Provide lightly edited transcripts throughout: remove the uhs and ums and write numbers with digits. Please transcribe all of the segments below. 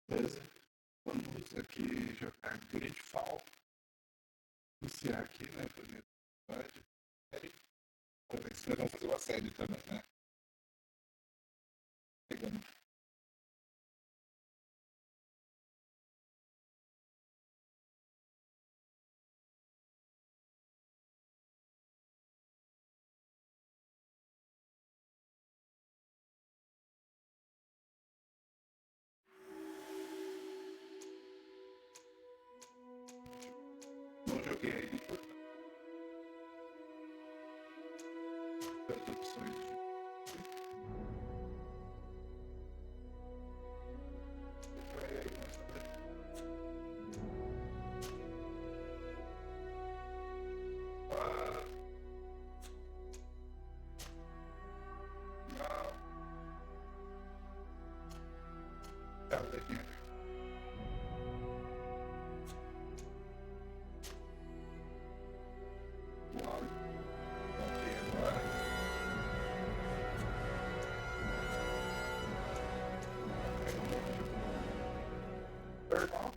Beleza? Vamos aqui jogar GreedFall. Iniciar aqui, né? Primeiro episódio. Série. Pra ver se nós vamos fazer uma série também, né? Pegando. Não joguei aí, portanto. As opções de. Vai aí, mas não. Tá, daqui. Ok, agora. Normal.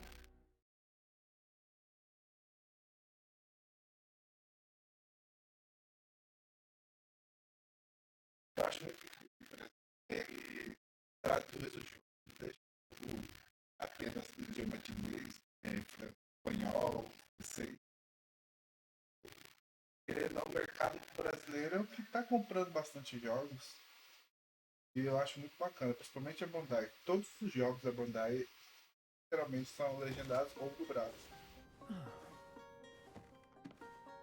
Eu acho que traduz o jogo, deixa apenas no idioma de inglês, espanhol, não sei. Querendo o mercado brasileiro é o que está comprando bastante jogos. E eu acho muito bacana, principalmente a Bandai. Todos os jogos da Bandai geralmente são legendados ou dublados.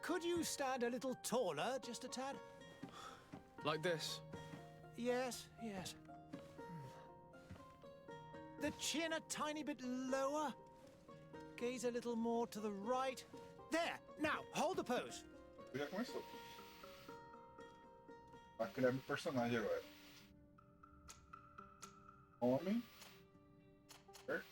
Could you stand a little taller, just a tad? Like this? Yes, yes. The chin a tiny bit lower. Gaze a little more to the right. There! Now, hold the pose. Já começou. Vai criar meu personagem agora. Homem. Certo?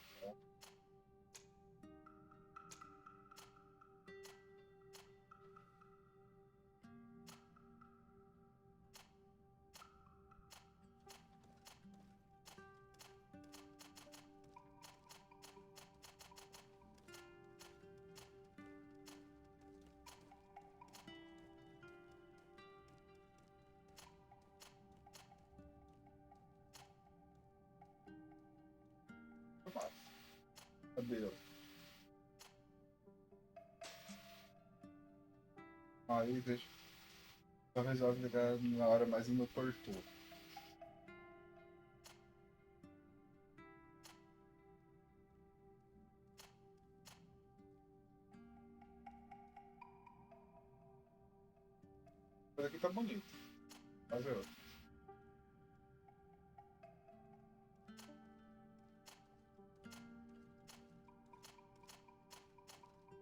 Cabelo. Aí deixa. Só resolve ligar na hora mais inoportuna. Esse aqui tá bonito. Fazer outro.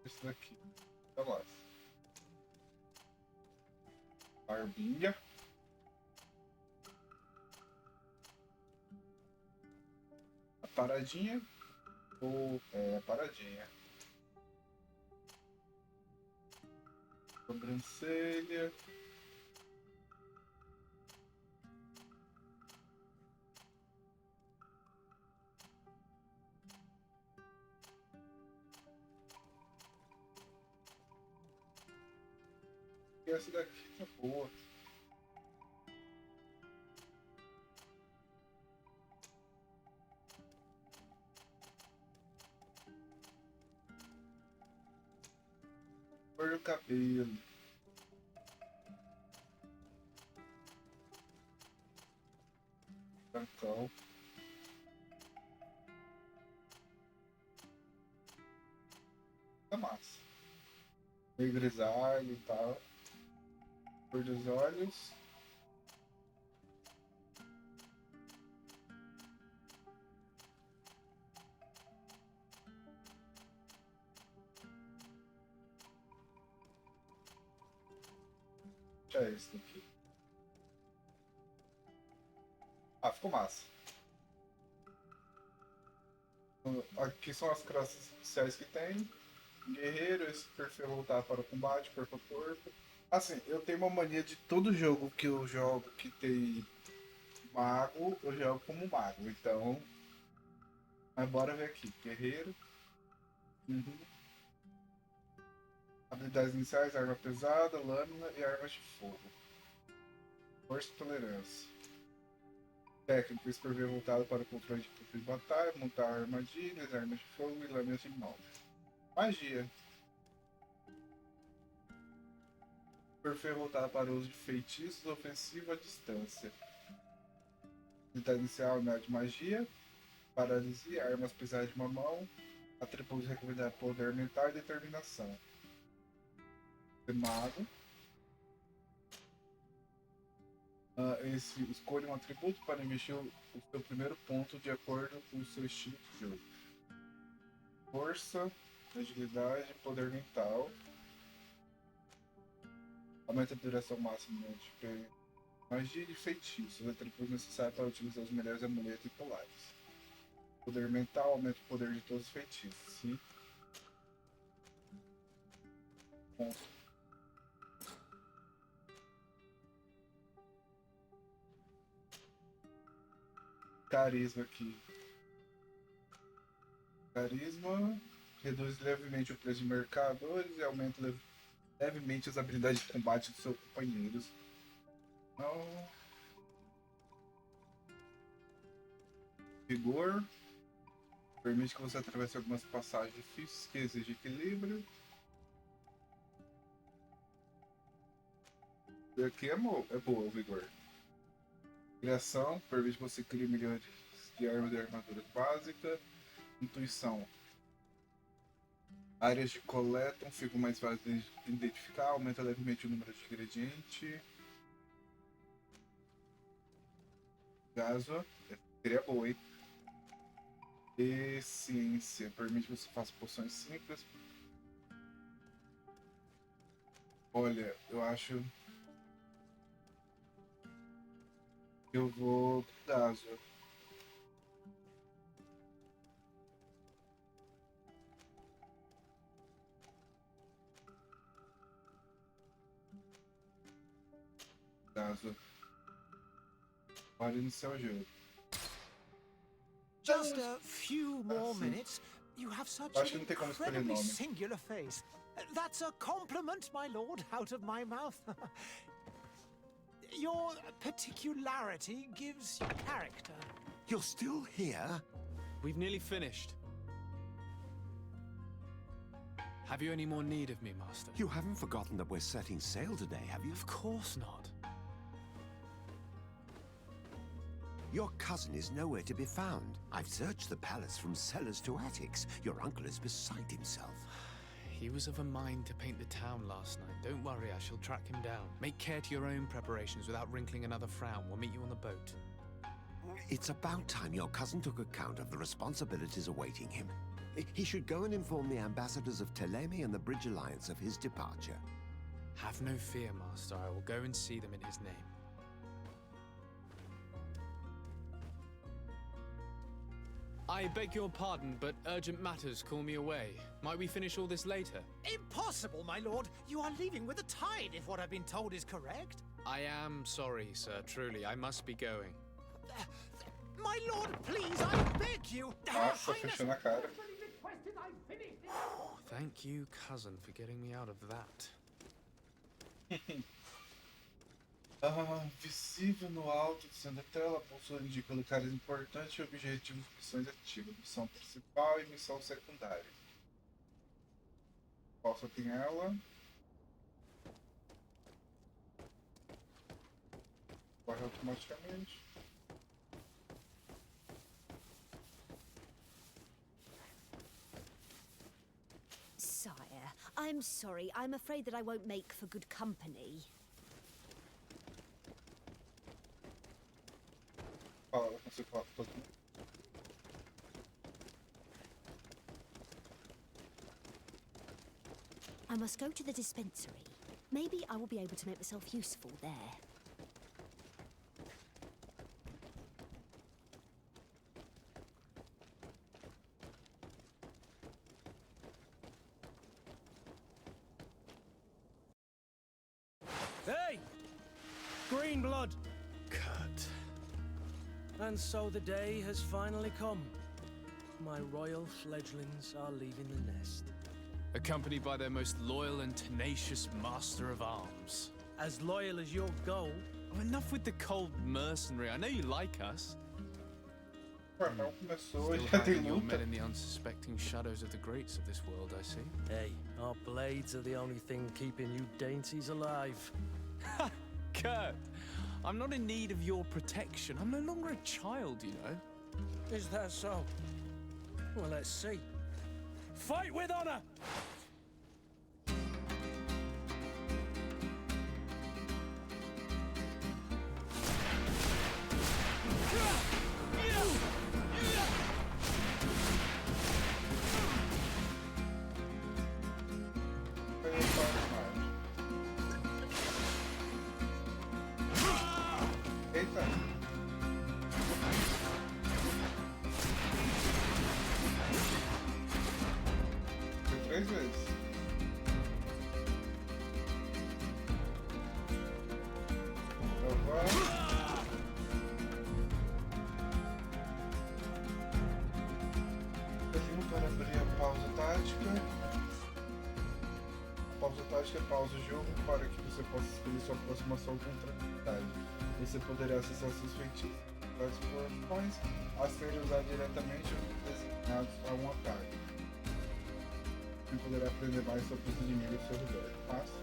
Esse daqui. Tá lá. Barbinha. A paradinha. Ou a paradinha. Sobrancelha. E essa daqui tá boa. Cor do cabelo. Brancão. Tá massa. Meio grisalho e tal. Cor dos olhos. É esse daqui. Ah, ficou massa. Aqui são as classes especiais que tem. Guerreiro, esse perfil voltar para o combate, corpo a corpo. Assim, eu tenho uma mania de todo jogo que eu jogo que tem mago, eu jogo como mago. Então, Mas bora ver aqui. Guerreiro. Uhum. Habilidades iniciais, arma pesada, lâmina e armas de fogo. Força e tolerância. Técnico, escrever voltado para o controle de campo de batalha, montar armadilhas, armas de fogo e lâminas de mão. Magia. Perfil voltado para o uso de feitiços ofensivo à distância. Habilidade inicial, de magia. Paralisia, armas pesadas de uma mão. Atributos recomendados poder mental e determinação. Mago. Escolha um atributo para investir o seu primeiro ponto de acordo com o seu estilo de jogo. Força, agilidade, poder mental. Aumenta a duração máxima de magia e feitiços. Os atributos necessários para utilizar os melhores amuletos e colares. Poder mental aumenta o poder de todos os feitiços. Sim. Bom. Carisma aqui. Carisma reduz levemente o preço de mercadores e aumenta levemente as habilidades de combate dos seus companheiros. Então... Vigor. Permite que você atravesse algumas passagens difíceis que exigem equilíbrio. Aqui é boa o vigor. Criação. Permite que você crie milhões de armas e armaduras básicas. Intuição. Áreas de coleta ficam mais fáceis de identificar, aumenta levemente o número de ingredientes. Gaso, seria boa, hein? E ciência, permite que você faça poções simples. Olha, eu acho que eu vou gaso. Gaso. Pode iniciar o jogo. Just a few more minutes. You have such Acho que an não tem como escolher incredibly nome. singular face. That's a compliment, my lord, out of my mouth. Your particularity gives you character. You're still here? We've nearly finished. Have you any more need of me, Master? You haven't forgotten that we're setting sail today, have you? Of course not. Your cousin is nowhere to be found. I've searched the palace from cellars to attics. Your uncle is beside himself. He was of a mind to paint the town last night. Don't worry, I shall track him down. Make care to your own preparations without wrinkling another frown. We'll meet you on the boat. It's about time your cousin took account of the responsibilities awaiting him. He should go and inform the ambassadors of Ptolemy and the Bridge Alliance of his departure. Have no fear, Master. I will go and see them in his name. I beg your pardon, but urgent matters call me away. Might we finish all this later? Impossible, my lord. You are leaving with the tide, if what I've been told is correct. I am sorry, sir. Truly, I must be going. My lord, please, I beg you. Nossa, fechou na cara. Thank you, cousin, for getting me out of that. Visível no alto do centro da tela, a pulsura indica locais importantes e objetivos de missões ativas. Missão principal e missão secundária. Qual só tem ela? Corre automaticamente. Sire, I'm sorry. I'm afraid that I won't make for good company. Fala, eu consigo falar com todo mundo. I must go to the dispensary. Maybe I will be able to make myself useful there. Hey! Green blood! Kurt. And so the day has finally come. my royal fledglings are leaving the nest. Accompanied by their most loyal and tenacious master of arms. As loyal as your goal. Oh, enough with the cold mercenary. I know you like us. Não começou, Still já tem hiding your luta. men in the unsuspecting shadows of the greats of this world, I see. Hey, our blades are the only thing keeping you dainties alive. Ha! Kurt! I'm not in need of your protection. I'm no longer a child, you know. Is that so? Well, let's see. Fight with honor! Eita! Foi 3 vezes. Para abrir a pausa tática. A pausa tática pausa o jogo para que você possa escolher sua próxima ação contra a habilidade. Você poderá acessar seus feitiços e explorações a serem usados diretamente ou designados a um ataque. Você poderá aprender mais sobre os inimigos ao seu redor. Fácil.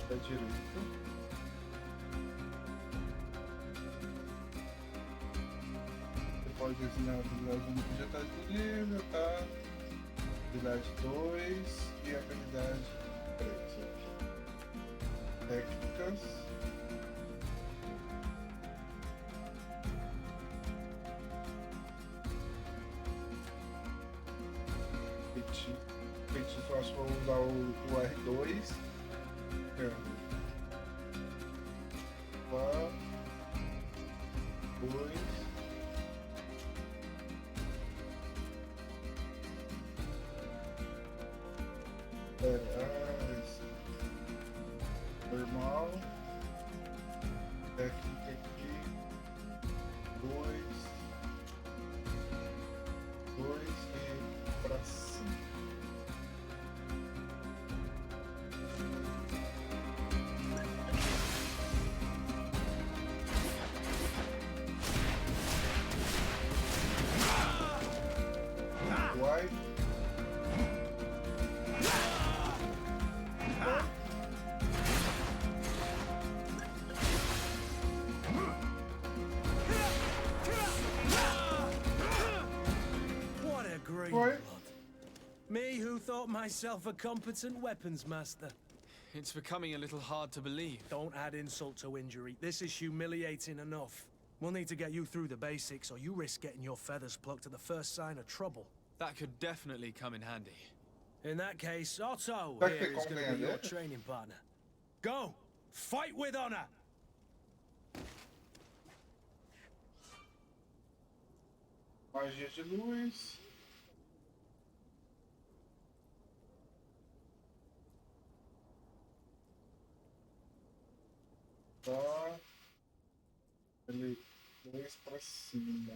Da direita. Você pode designar a habilidade 1 que já está disponível, tá? Habilidade 2 e a habilidade 3 aqui. Técnicas. Feitiço, eu acho que vou usar o R2. Lá, 2, normal, técnica aqui, 2 e pra cima. Vai. What a great Oi. blood. Me who thought myself a competent weapons master. It's becoming a little hard to believe. Don't add insult to injury. This is humiliating enough. We'll need to get you through the basics, or you risk getting your feathers plucked at the first sign of trouble. That could definitely come in handy. In that case, Otto That here could is come going in to be your handy. training partner. Go! Fight with honor! Magia de luz. Tá. Ele 2 pra cima.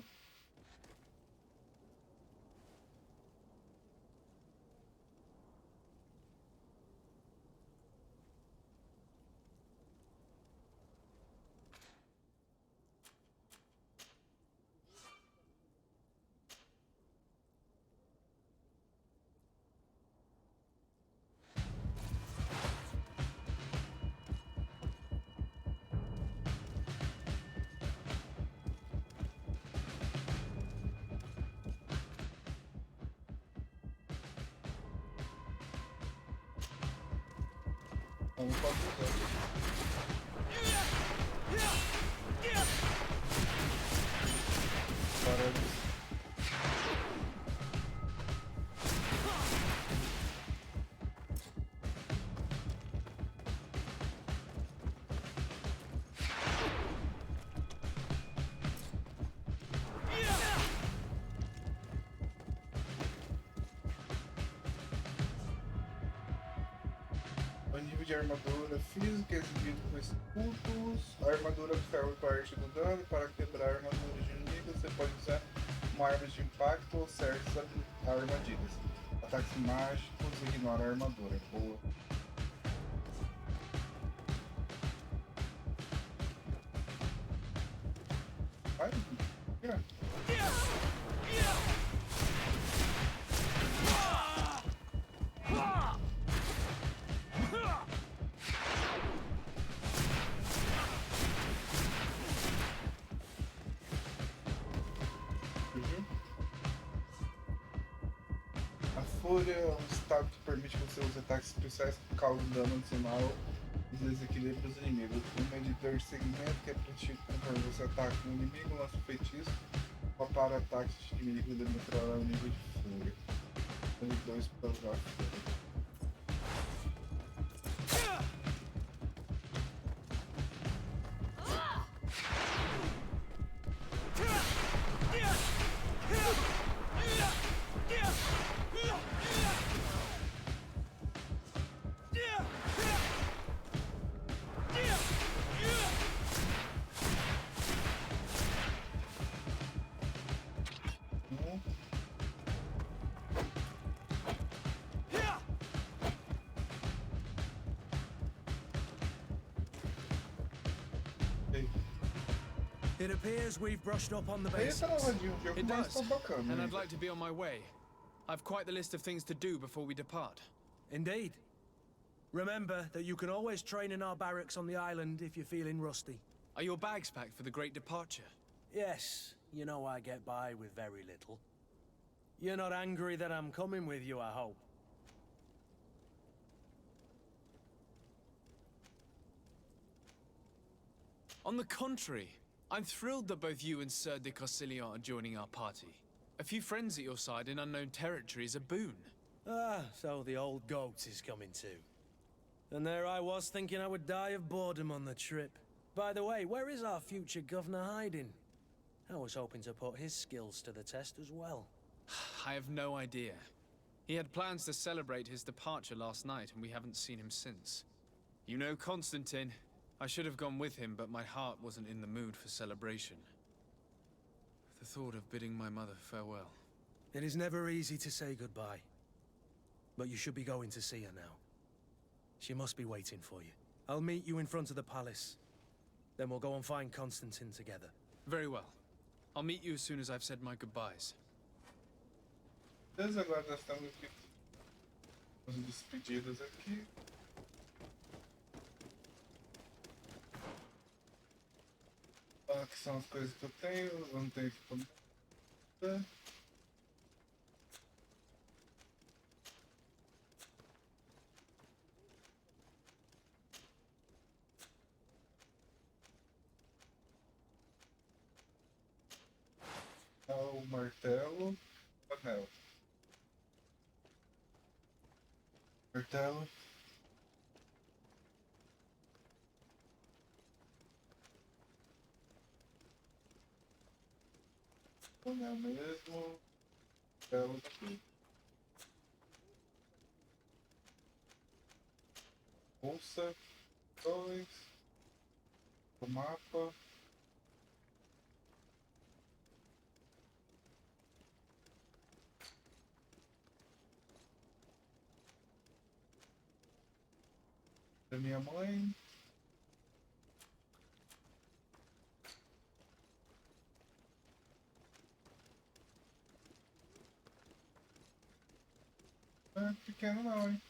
Vamos para Paramos. de armadura física exibido com escudos. A armadura absorve parte do dano. Para quebrar a armadura de inimigo, você pode usar uma arma de impacto ou certas armadilhas. Ataques mágicos ignora a armadura. Boa. Vai, vira. Fúria é um estado que permite que você use ataques especiais que causam dano adicional e desequilíbrio dos inimigos. Um medidor de segmento que é preenchido conforme você ataca um inimigo, lança um feitiço ou para ataques de inimigo demonstrará o nível de fúria. Dano 2 para usar a fúria. It appears we've brushed up on the Aí tá na basics. rodinha um jogo It mais does, tão bacana. and I'd né? like to be on my way. I've quite the list of things to do before we depart. Indeed. Remember that you can always train in our barracks on the island if you're feeling rusty. Are your bags packed for the great departure? Yes, you know I get by with very little. You're not angry that I'm coming with you, I hope. On the contrary, I'm thrilled that both you and Sir de Corsilion are joining our party. A few friends at your side in unknown territory is a boon. Ah, so the old goat is coming too. And there I was thinking I would die of boredom on the trip. By the way, where is our future governor hiding? I was hoping to put his skills to the test as well. I have no idea. He had plans to celebrate his departure last night, and we haven't seen him since. You know Constantine. I should have gone with him, but my heart wasn't in the mood for celebration. The thought of bidding my mother farewell. It is never easy to say goodbye. But you should be going to see her now. She must be waiting for you. I'll meet you in front of the palace. Then we'll go and find Constantine together. Very well. I'll meet you as soon as I've said my goodbyes. Beleza, agora nós estamos aqui as despedidas aqui. Que são as coisas que eu tenho, eu não tenho equipamento. O martelo, o anel. Martelo. O anel mesmo. Martelo aqui. Bolsa. 2. O mapa. Da minha mãe. É pequeno não, hein?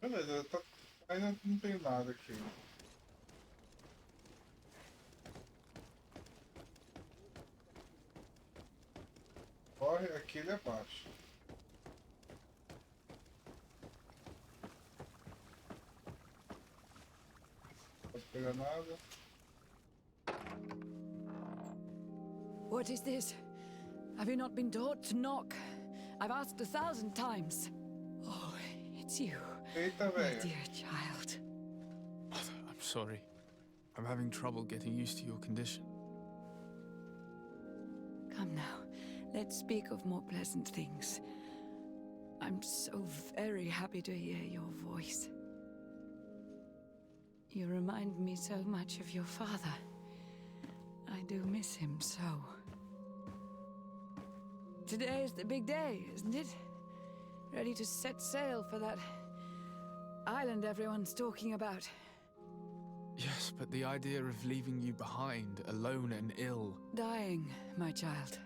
Beleza, tá... ainda não tem nada aqui. Corre aqui ele abaixo. Não posso pegar nada. What is this? Have you not been taught to knock? I've asked 1,000 times. Oh, it's you. Eita, My velho. dear child. Mother, I'm sorry. I'm having trouble getting used to your condition. Come now. Let's speak of more pleasant things. I'm so very happy to hear your voice. You remind me so much of your father. I do miss him so. Today is the big day, isn't it? Ready to set sail for that island everyone's talking about. Yes, but the idea of leaving you behind, alone and ill. Dying, my child.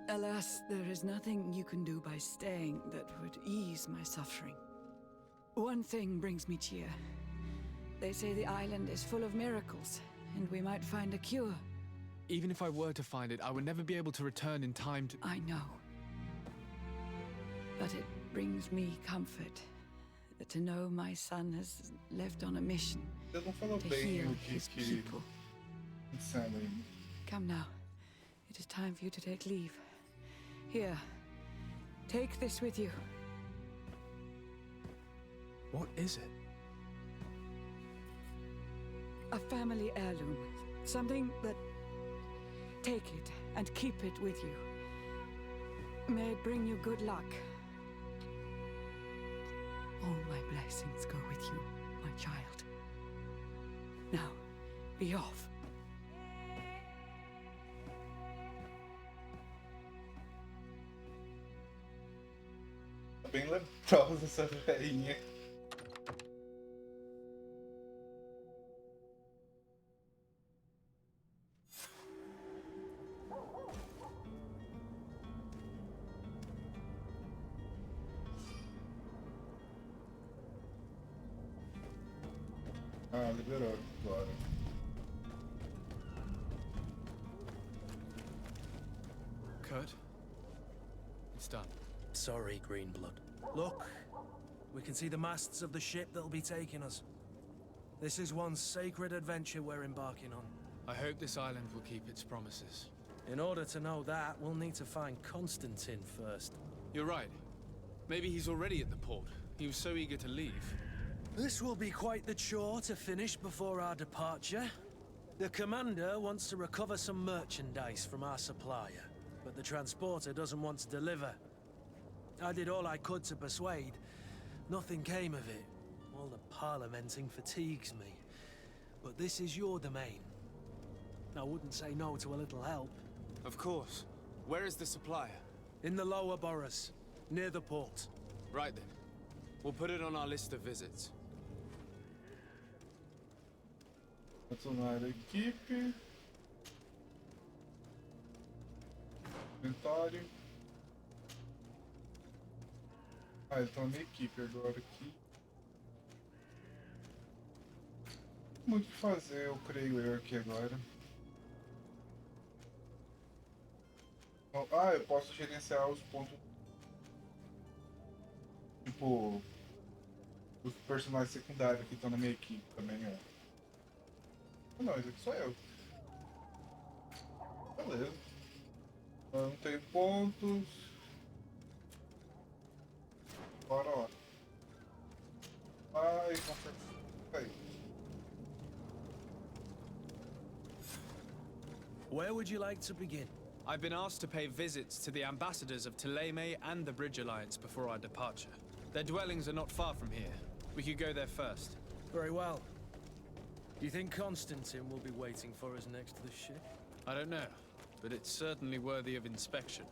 Alas, there is nothing you can do by staying that would ease my suffering. One thing brings me cheer. They say the island is full of miracles, and we might find a cure. Even if I were to find it, I would never be able to return in time to... I know. But it brings me comfort to know my son has left on a mission Você não falou to bem heal o que his que people. insano. Come now. It is time for you to take leave. Here. Take this with you. What is it? A family heirloom. Something that... Take it and keep it with you. May it bring you good luck. All my blessings go with you, my child. Now, be off. Tá bem leprosa essa velhinha. Ah, liberou agora. Kurt? It's done. Sorry, Greenblood. Look, we can see the masts of the ship that'll be taking us. This is one sacred adventure we're embarking on. I hope this island will keep its promises. In order to know that, we'll need to find Constantine first. You're right. Maybe he's already at the port. He was so eager to leave. This will be quite the chore to finish before our departure. The commander wants to recover some merchandise from our supplier, but the transporter doesn't want to deliver. I did all I could to persuade. Nothing came of it. All the parliamenting fatigues me. But this is your domain. I wouldn't say no to a little help. Of course. Where is the supplier? In the lower boroughs, near the port. Right then. We'll put it on our list of visits. Adicionar a equipe. Inventário. Ah, ele tá na minha equipe agora aqui. Muito o que fazer, eu creio eu aqui agora. Ah, eu posso gerenciar os pontos. Tipo, os personagens secundários que estão na minha equipe também, ó. Não, esse aqui sou eu. Beleza. Eu não tenho pontos. Bora lá. Ai, aí. Where would you like to begin? I've been asked to pay visits to the ambassadors of Thélème and the Bridge Alliance before our departure. Their dwellings are not far from here. We could go there first. Very well. Do you think Constantine will be waiting for us next to the ship? I don't know, but it's certainly worthy of inspection.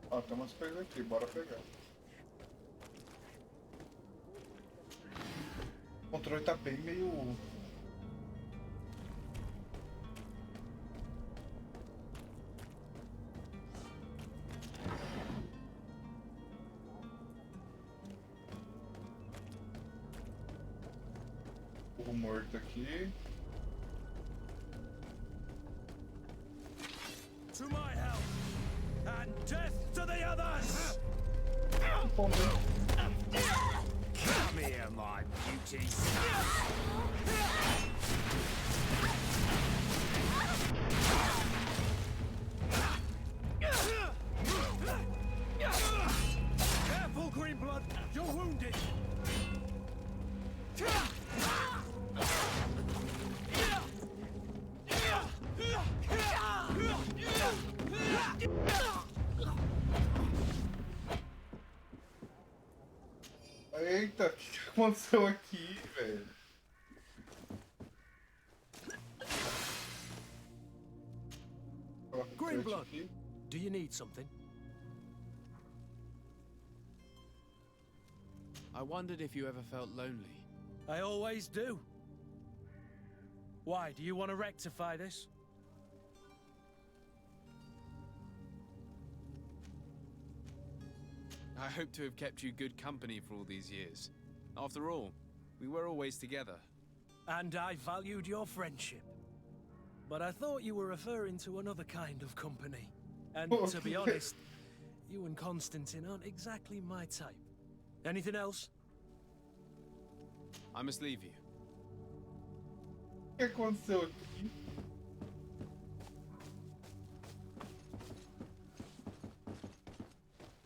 Ó, tem umas coisas aqui, bora pegar. O controle tá bem meio... O morto aqui. To my help, and death to the others! Come Come here, my beauty. Greenblood! You're wounded! Eita, o que aconteceu aqui, velho? Greenblood, do you need something? I wondered if you ever felt lonely. I always do. Why, do you want to rectify this? I hope to have kept you good company for all these years. After all, we were always together. And I valued your friendship. But I thought you were referring to another kind of company. And to be honest, you and Constantine aren't exactly my type. Anything else? I must leave you. O que aconteceu aqui?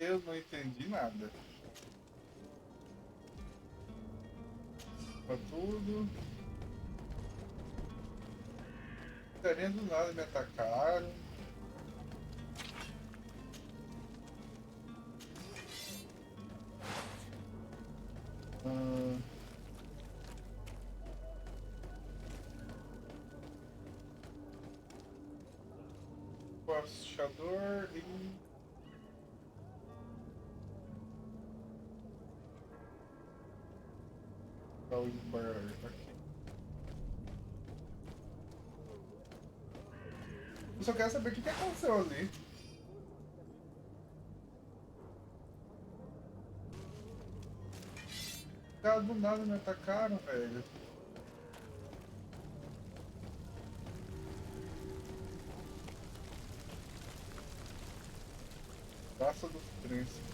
Eu não entendi nada. Pra tudo. Querendo nada me atacaram. O achador e aqui. Eu só quero saber o que aconteceu ali. Os caras do nada me atacaram, velho. Praça dos Príncipes.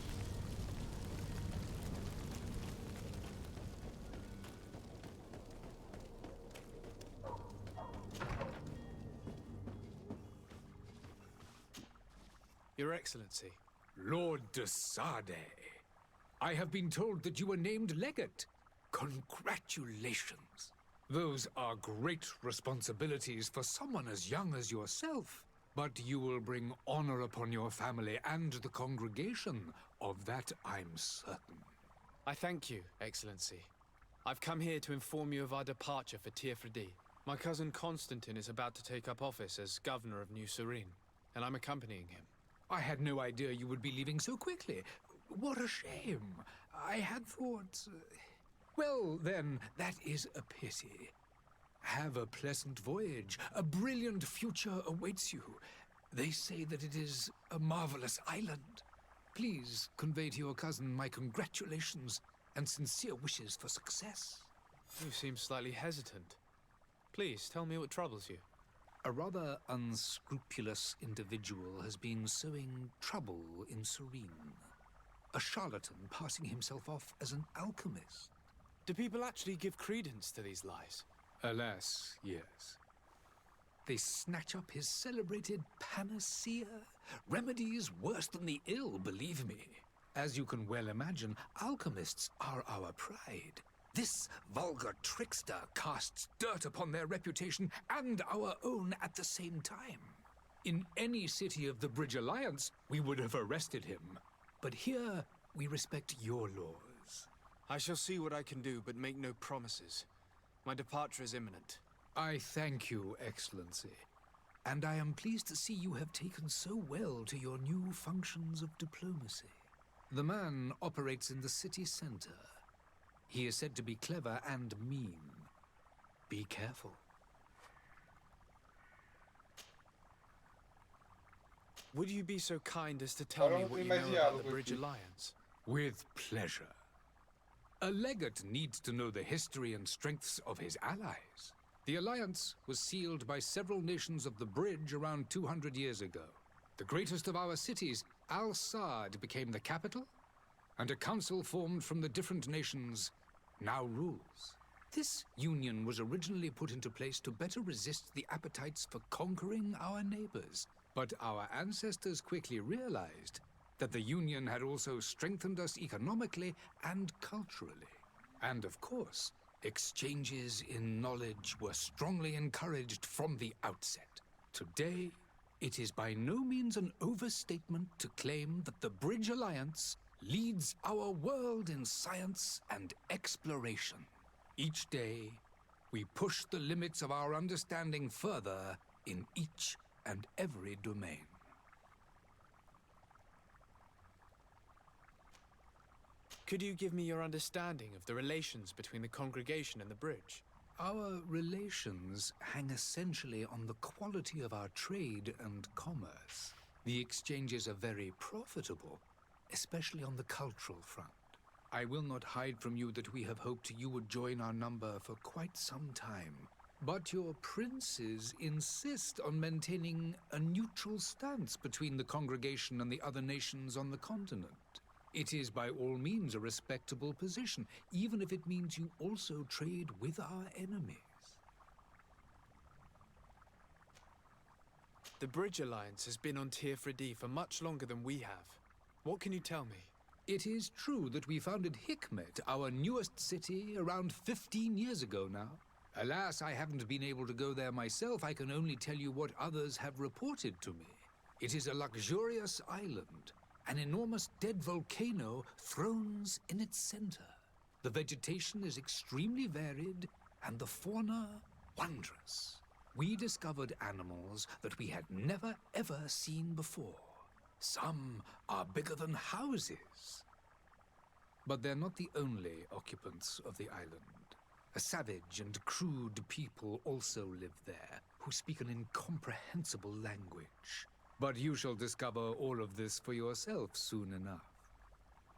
Your Excellency. Lord de Sardet, I have been told that you were named legate. Congratulations. Those are great responsibilities for someone as young as yourself. But you will bring honor upon your family and the congregation. Of that I'm certain. I thank you, Excellency. I've come here to inform you of our departure for Teer Fradee. My cousin Constantine is about to take up office as governor of New Serene, and I'm accompanying him. I had no idea you would be leaving so quickly. What a shame. I had thought... Well, then, that is a pity. Have a pleasant voyage. A brilliant future awaits you. They say that it is a marvelous island. Please convey to your cousin my congratulations and sincere wishes for success. You seem slightly hesitant. Please, tell me what troubles you. A rather unscrupulous individual has been sowing trouble in Serene. A charlatan passing himself off as an alchemist. Do people actually give credence to these lies? Alas, yes. They snatch up his celebrated panacea. Remedies worse than the ill, believe me. As you can well imagine, alchemists are our pride. This vulgar trickster casts dirt upon their reputation and our own at the same time. In any city of the Bridge Alliance, we would have arrested him. But here, we respect your laws. I shall see what I can do, but make no promises. My departure is imminent. I thank you, Excellency. And I am pleased to see you have taken so well to your new functions of diplomacy. The man operates in the city center. He is said to be clever and mean. Be careful. Would you be so kind as to tell me what you know about the Bridge Alliance? With pleasure. A legate needs to know the history and strengths of his allies. The alliance was sealed by several nations of the Bridge around 200 years ago. The greatest of our cities, Al-Sad, became the capital, and a council formed from the different nations now rules. This union was originally put into place to better resist the appetites for conquering our neighbors. But our ancestors quickly realized that the Union had also strengthened us economically and culturally. And of course, exchanges in knowledge were strongly encouraged from the outset. Today, it is by no means an overstatement to claim that the Bridge Alliance leads our world in science and exploration. Each day, we push the limits of our understanding further in each and every domain. Could you give me your understanding of the relations between the congregation and the bridge? Our relations hang essentially on the quality of our trade and commerce. The exchanges are very profitable, especially on the cultural front. I will not hide from you that we have hoped you would join our number for quite some time. But your princes insist on maintaining a neutral stance between the congregation and the other nations on the continent. It is by all means a respectable position, even if it means you also trade with our enemies. The Bridge Alliance has been on Teer Fradee for much longer than we have. What can you tell me? It is true that we founded Hikmet, our newest city, around 15 years ago now. Alas, I haven't been able to go there myself. I can only tell you what others have reported to me. It is a luxurious island. An enormous dead volcano thrones in its center. The vegetation is extremely varied, and the fauna wondrous. We discovered animals that we had never ever seen before. Some are bigger than houses. But they're not the only occupants of the island. A savage and crude people also live there, who speak an incomprehensible language. But you shall discover all of this for yourself soon enough.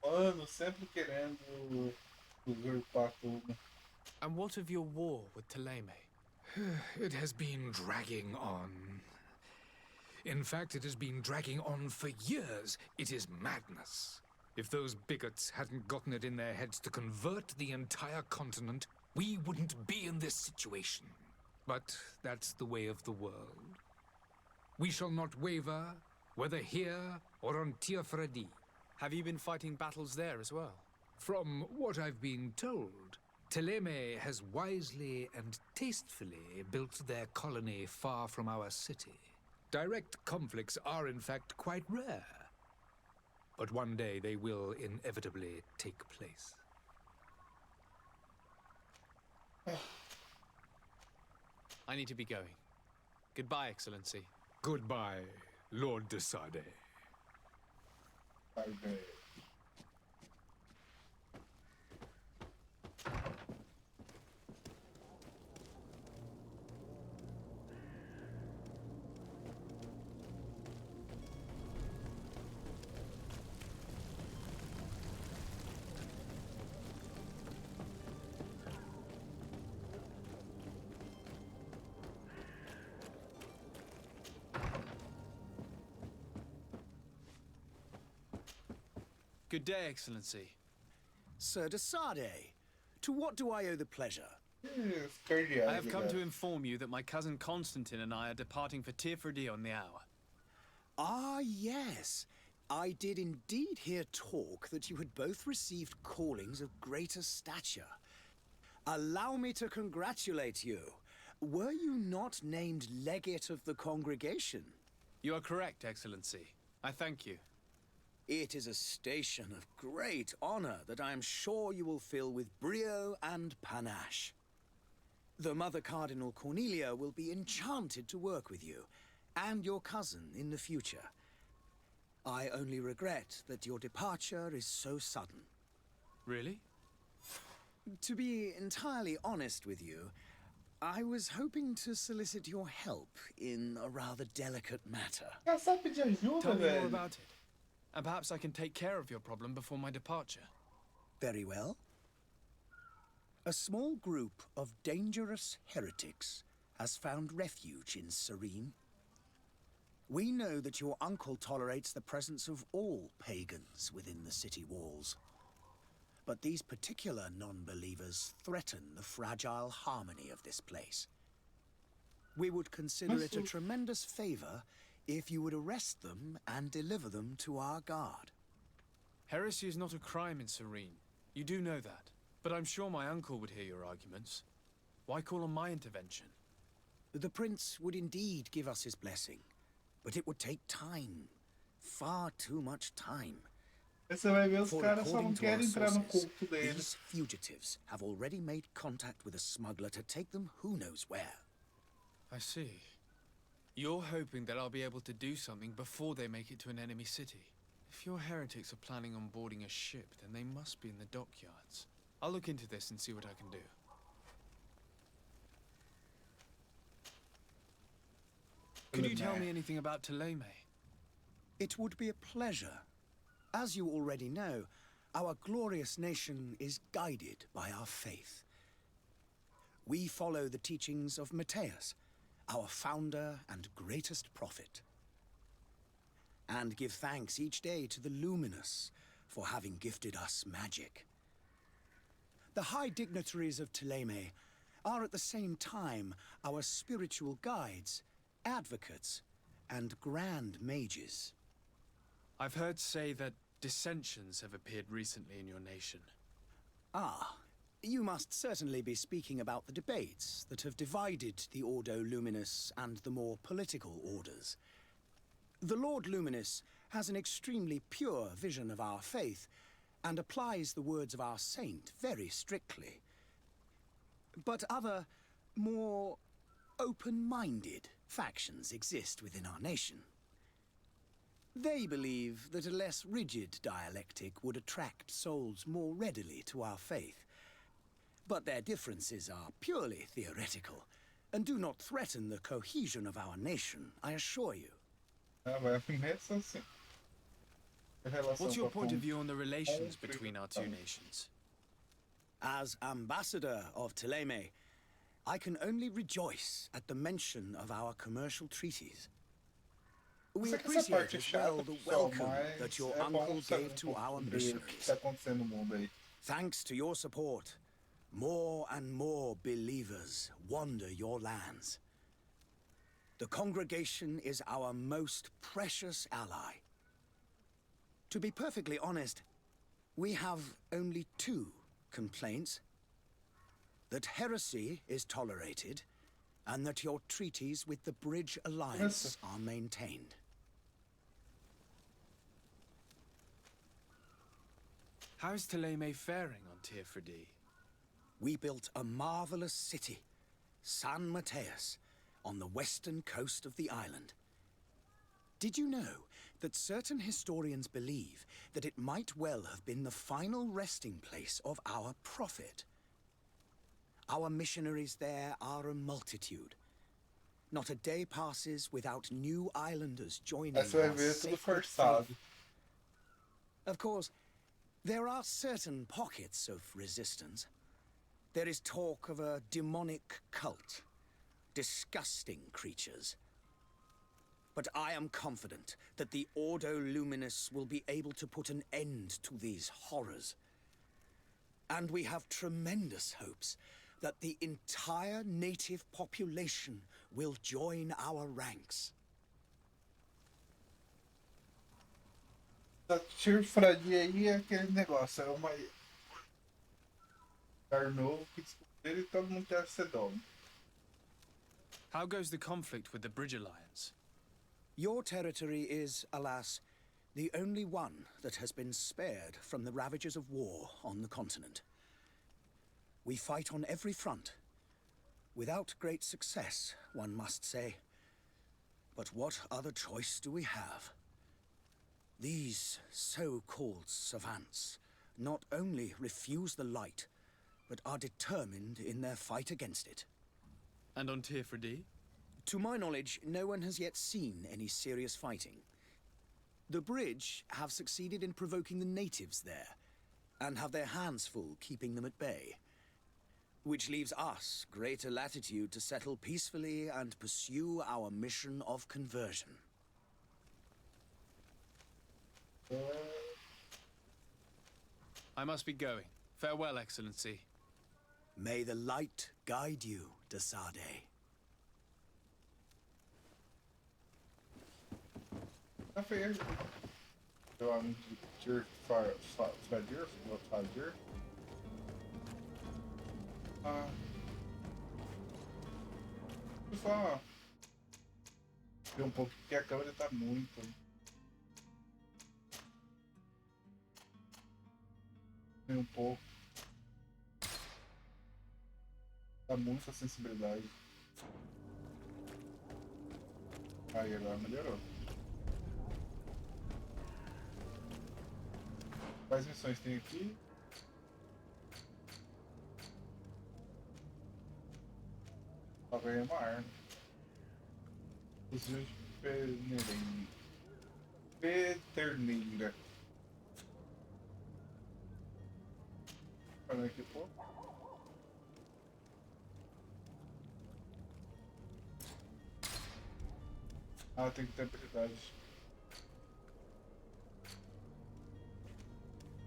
Mano, sempre querendo usurpar tudo. And what of your war with Ptolemy? It has been dragging on. In fact, it has been dragging on for years. It is madness. If those bigots hadn't gotten it in their heads to convert the entire continent, we wouldn't be in this situation. But that's the way of the world. We shall not waver, whether here or on Teer Fradee. Have you been fighting battles there as well? From what I've been told, Ptolemy has wisely and tastefully built their colony far from our city. Direct conflicts are in fact quite rare. But one day they will inevitably take place. I need to be going. Goodbye, Excellency. Goodbye, Lord de Sardet. Sardet. Good day, Excellency. Sir de Sardet, to what do I owe the pleasure? I have come to inform you that my cousin Constantine and I are departing for Teer Fradee on the hour. Ah, yes. I did indeed hear talk that you had both received callings of greater stature. Allow me to congratulate you. Were you not named legate of the congregation? You are correct, Excellency. I thank you. It is a station of great honor that I am sure you will fill with brio and panache. The Mother Cardinal Cornelia will be enchanted to work with you, and your cousin in the future. I only regret that your departure is so sudden. Really? To be entirely honest with you, I was hoping to solicit your help in a rather delicate matter. Sabe pedir ajuda, Tell me more velho. about it. And perhaps I can take care of your problem before my departure. Very well. A small group of dangerous heretics has found refuge in Serene. We know that your uncle tolerates the presence of all pagans within the city walls. But these particular non-believers threaten the fragile harmony of this place. We would consider it a tremendous favor if you would arrest them and deliver them to our guard. Heresy is not a crime in Serene. You do know that. But I'm sure my uncle would hear your arguments. Why call on my intervention? The prince would indeed give us his blessing, but it would take time. Far too much time. Você vai ver os For caras só according não to our querem entrar no sources, culto deles. these fugitives have already made contact with a smuggler to take them who knows where. I see. You're hoping that I'll be able to do something before they make it to an enemy city. If your heretics are planning on boarding a ship, then they must be in the dockyards. I'll look into this and see what I can do. Could you tell me anything about Ptolemy? It would be a pleasure. As you already know, our glorious nation is guided by our faith. We follow the teachings of Matthias, our founder and greatest prophet, and give thanks each day to the Luminous for having gifted us magic. The high dignitaries of Ptolemy are at the same time our spiritual guides, advocates, and grand mages. I've heard say that dissensions have appeared recently in your nation. Ah, you must certainly be speaking about the debates that have divided the Ordo Luminous and the more political orders. The Lord Luminous has an extremely pure vision of our faith and applies the words of our saint very strictly. But other, more open-minded factions exist within our nation. They believe that a less rigid dialectic would attract souls more readily to our faith. But their differences are purely theoretical and do not threaten the cohesion of our nation, I assure you. What's your point of view on the relations between our two nations? As ambassador of Ptolemy, I can only rejoice at the mention of our commercial treaties. We appreciate as well the welcome that your uncle gave to our missionaries. Thanks to your support, more and more believers wander your lands. The congregation is our most precious ally. To be perfectly honest, we have only two complaints. That heresy is tolerated, and that your treaties with the Bridge Alliance are maintained. How's Ptolemy faring on Teer Fradee? We built a marvelous city, San Mateus, on the western coast of the island. Did you know that certain historians believe that it might well have been the final resting place of our prophet? Our missionaries there are a multitude. Not a day passes without new islanders joining us. Of course, there are certain pockets of resistance. There is talk of a demonic cult, disgusting creatures. But I am confident that the Ordo Luminous will be able to put an end to these horrors. And we have tremendous hopes that the entire native population will join our ranks. Teer Fradee aí é aquele negócio, é uma lugar novo que descobriram e todo mundo quer ser dono. How goes the conflict with the Bridge Alliance? Your territory is, alas, the only one that has been spared from the ravages of war on the continent. We fight on every front. Without great success, one must say. But what other choice do we have? These so-called savants not only refuse the light, but are determined in their fight against it. And on Teer Fradee? To my knowledge, no one has yet seen any serious fighting. The Bridge have succeeded in provoking the natives there, and have their hands full keeping them at bay. Which leaves us greater latitude to settle peacefully and pursue our mission of conversion. I must be going. Farewell, Excellency. May the light guide you, Sardet. Tá feio. Eu amo de Teer Fradee. Só ver um pouco porque a câmera tá muito. Tem um pouco. Tá muita sensibilidade. Aí agora melhorou. Quais missões tem aqui? Só ganhei uma arma. Os de Peterninga. Olha aqui, pô. Ah, tem que ter habilidade.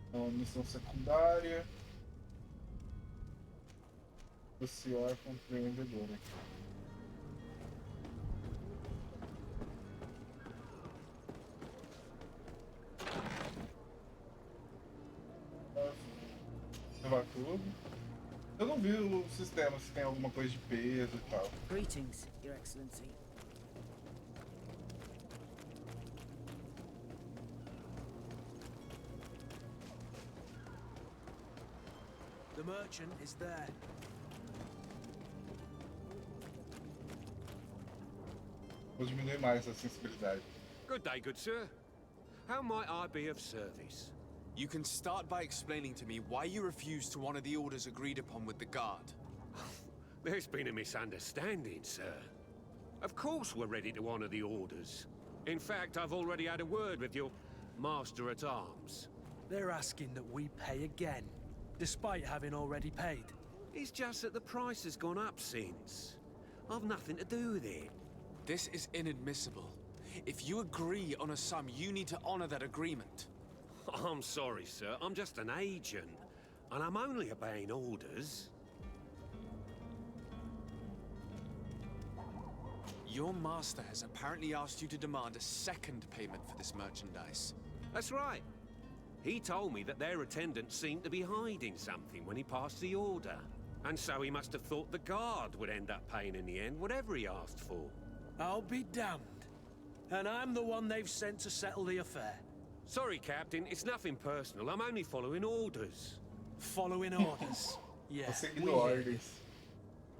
Então, missão secundária. Associar com empreendedor aqui. Levar tudo. Eu não vi o sistema se tem alguma coisa de peso e tal. Greetings, Your Excellency. The merchant is there. Vou diminuir mais a sensibilidade. Good day, good sir. How might I be of service? You can start by explaining to me why you refused to honor the orders agreed upon with the guard. There's been a misunderstanding, sir. Of course we're ready to honor the orders. In fact, I've already had a word with your master-at-arms. They're asking that we pay again, despite having already paid. It's just that the price has gone up since. I've nothing to do with it. This is inadmissible. If you agree on a sum, you need to honor that agreement. I'm sorry, sir. I'm just an agent. And I'm only obeying orders. Your master has apparently asked you to demand a second payment for this merchandise. That's right. He told me that their attendant seemed to be hiding something when he passed the order. And so he must have thought the guard would end up paying in the end, whatever he asked for. I'll be damned. And I'm the one they've sent to settle the affair. Sorry, Captain, it's nothing personal. I'm only following orders. Following orders? Yeah, Seguindo we hear you. ordens.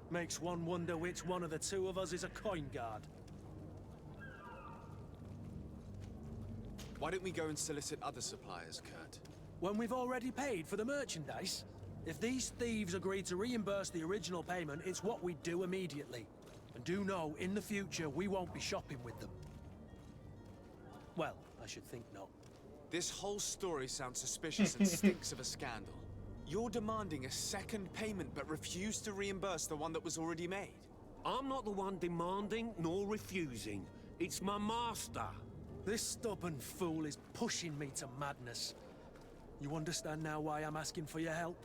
Makes one wonder which one of the two of us is a coin guard. Why don't we go and solicit other suppliers, Kurt? When we've already paid for the merchandise? If these thieves agree to reimburse the original payment, it's what we do immediately. And do know, in the future, we won't be shopping with them. Well, I should think not. This whole story sounds suspicious and stinks of a scandal. You're demanding a second payment but refuse to reimburse the one that was already made. I'm not the one demanding nor refusing. It's my master. This stubborn fool is pushing me to madness. You understand now why I'm asking for your help?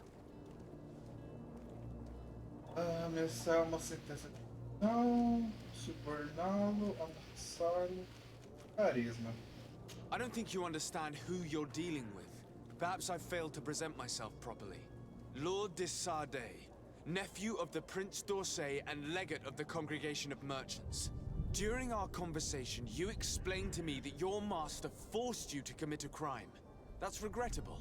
Ameaçar uma sentença de não, suborná-lo, ameaçá-lo, carisma. I don't think you understand who you're dealing with. Perhaps I failed to present myself properly. Lord de Sardet, nephew of the Prince d'Orsay and legate of the Congregation of Merchants. During our conversation, you explained to me that your master forced you to commit a crime. That's regrettable,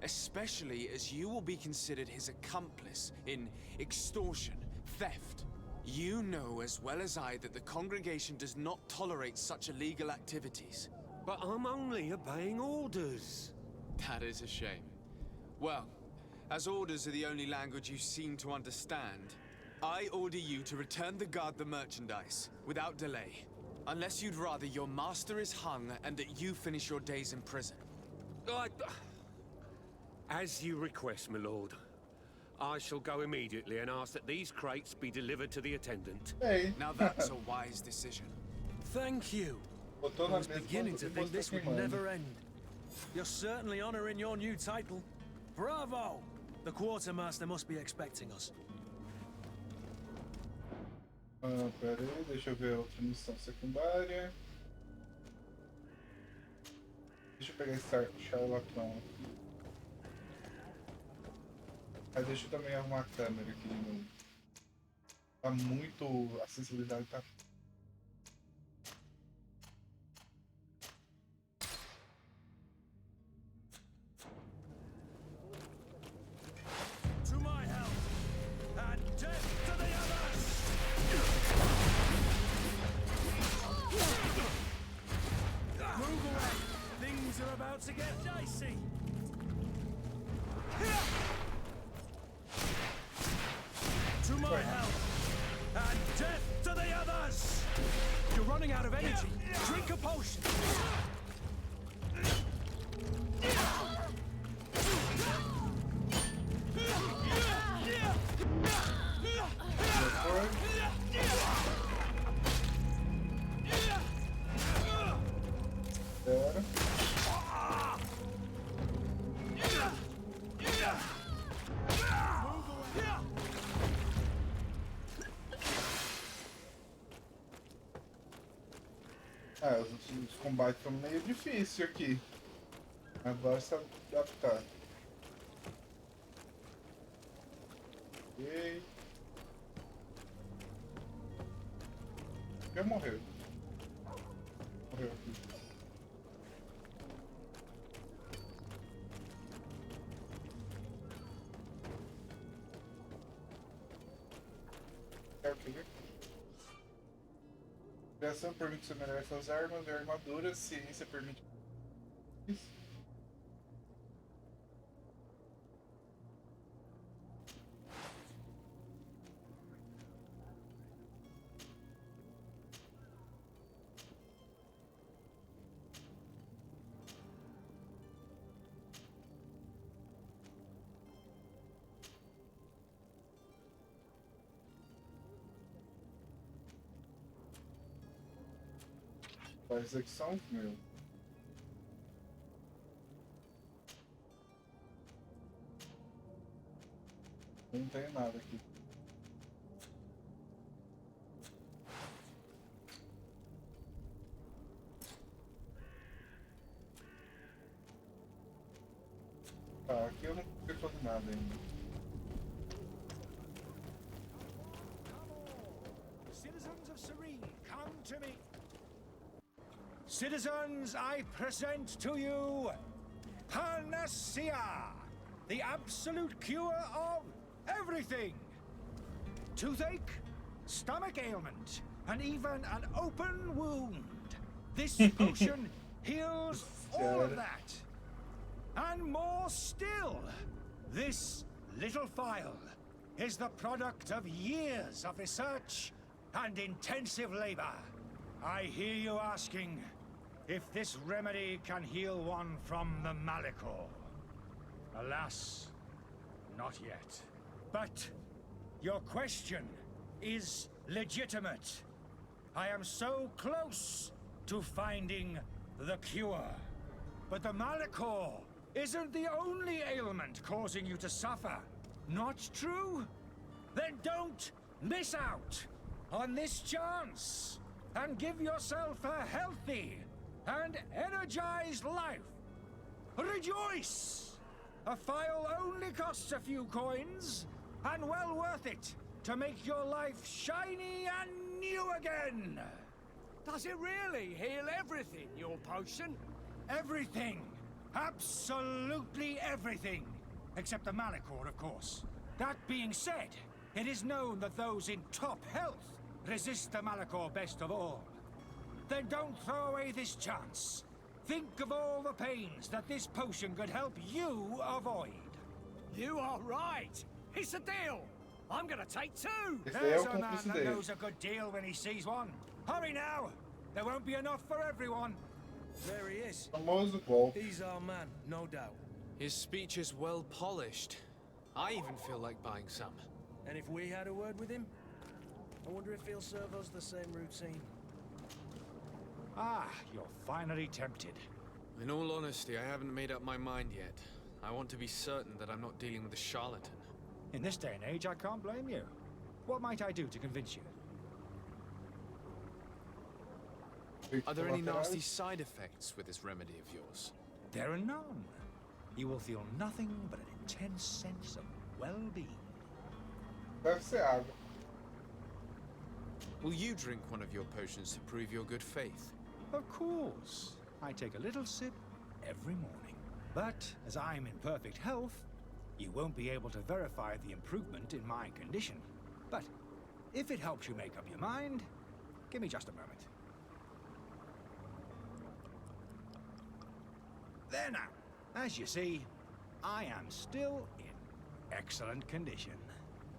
especially as you will be considered his accomplice in extortion, theft. You know as well as I that the congregation does not tolerate such illegal activities. But I'm only obeying orders. That is a shame. Well, as orders are the only language you seem to understand, I order you to return the guard the merchandise, without delay. Unless you'd rather your master is hung and that you finish your days in prison. As you request, my lord. I shall go immediately and ask that these crates be delivered to the attendant. Hey. Now that's a wise decision. Thank you. Botou I na was mesa beginning quando to o think imposto this tá would queimando. never end. You're certainly honoring your new title. Bravo! The quartermaster must be expecting us. Pera aí, deixa eu ver a outra missão secundária. Deixa eu pegar esse charlatão aqui. Aí deixa eu também arrumar a câmera aqui de novo. Tá muito... A sensibilidade tá... To my help, and death to the others! Move away! Things are about to get dicey! To my help, and death to the others! You're running out of energy. Drink a potion! Espera. Os combates estão meio difíceis aqui. Agora se adaptar. Ok. Já morreu. Morreu aqui. É o que? Criação permite você melhorar suas armas e armaduras. Ciência permite. Isso. Quais aqui são? Meu. Não tem nada aqui. Tá, aqui eu não consigo fazer nada ainda. Citizens of Serene, come to me. Citizens, I present to you Panacea, the absolute cure of everything. Toothache, stomach ailment, and even an open wound. This potion heals all of that. And more still, this little phial is the product of years of research and intensive labor. I hear you asking if this remedy can heal one from the Malachor. Alas, not yet. But your question is legitimate. I am so close to finding the cure. But the Malachor isn't the only ailment causing you to suffer. Not true? Then don't miss out on this chance and give yourself a healthy and energized life. Rejoice! A phial only costs a few coins, and well worth it to make your life shiny and new again. Does it really heal everything, your potion? Everything. Absolutely everything. Except the Malachor, of course. That being said, it is known that those in top health resist the Malachor best of all. Then don't throw away this chance. Think of all the pains that this potion could help you avoid. You are right. It's a deal. I'm gonna take two. There's a man that knows a good deal when he sees one. Hurry now. There won't be enough for everyone. There he is. Famoso. He's our man, no doubt. His speech is well polished. I even feel like buying some. And if we had a word with him, I wonder if he'll serve us the same routine. Ah, you're finally tempted. In all honesty, I haven't made up my mind yet. I want to be certain that I'm not dealing with a charlatan. In this day and age, I can't blame you. What might I do to convince you? Are there any nasty side effects with this remedy of yours? There are none. You will feel nothing but an intense sense of well-being. Deve ser água. Will you drink one of your potions to prove your good faith? Of course. I take a little sip every morning. But as I'm in perfect health, you won't be able to verify the improvement in my condition. But if it helps you make up your mind, give me just a moment. There now. As you see, I am still in excellent condition.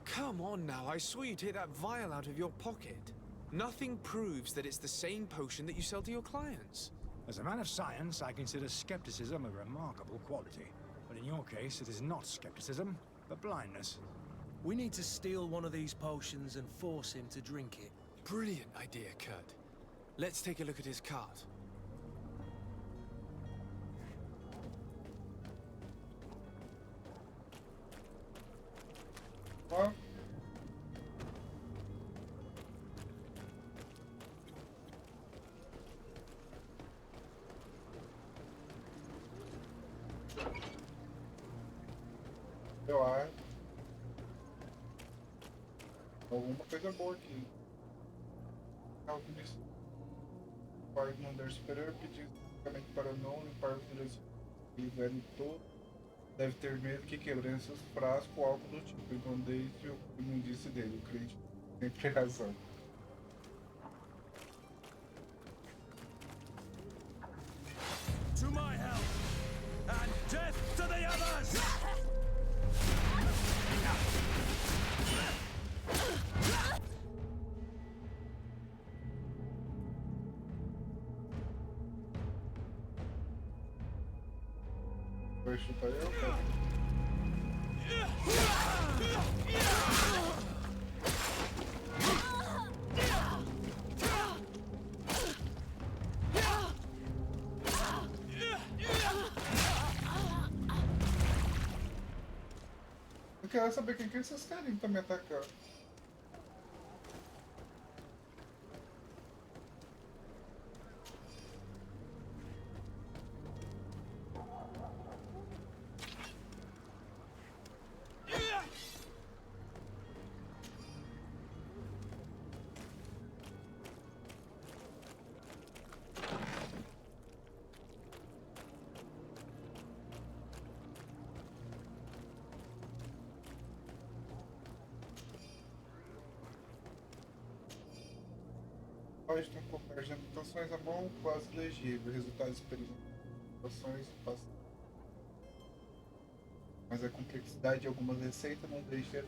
Come on now, I swear you take that vial out of your pocket. Nothing proves that it's the same potion that you sell to your clients. As a man of science, I consider skepticism a remarkable quality. But in your case, it is not skepticism, but blindness. We need to steal one of these potions and force him to drink it. Brilliant idea, Kurt. Let's take a look at his cart. Ó. Eu acho. Alguma coisa boa aqui. Algo disso. O pai do andar superior pediu especificamente para não limpar os direitos e velho todo. Deve ter medo que quebrem seus frascos ou algo do tipo. Então desde o imundice dele, o crente tem razão. To my help, and death to the others! Vai chutar eu, cara? Eu quero saber quem que vocês querem pra me atacar. Página com comércio de anotações é bom, quase legível. Resultados experimentais, anotações e passos. Mas a complexidade de algumas receitas não deixa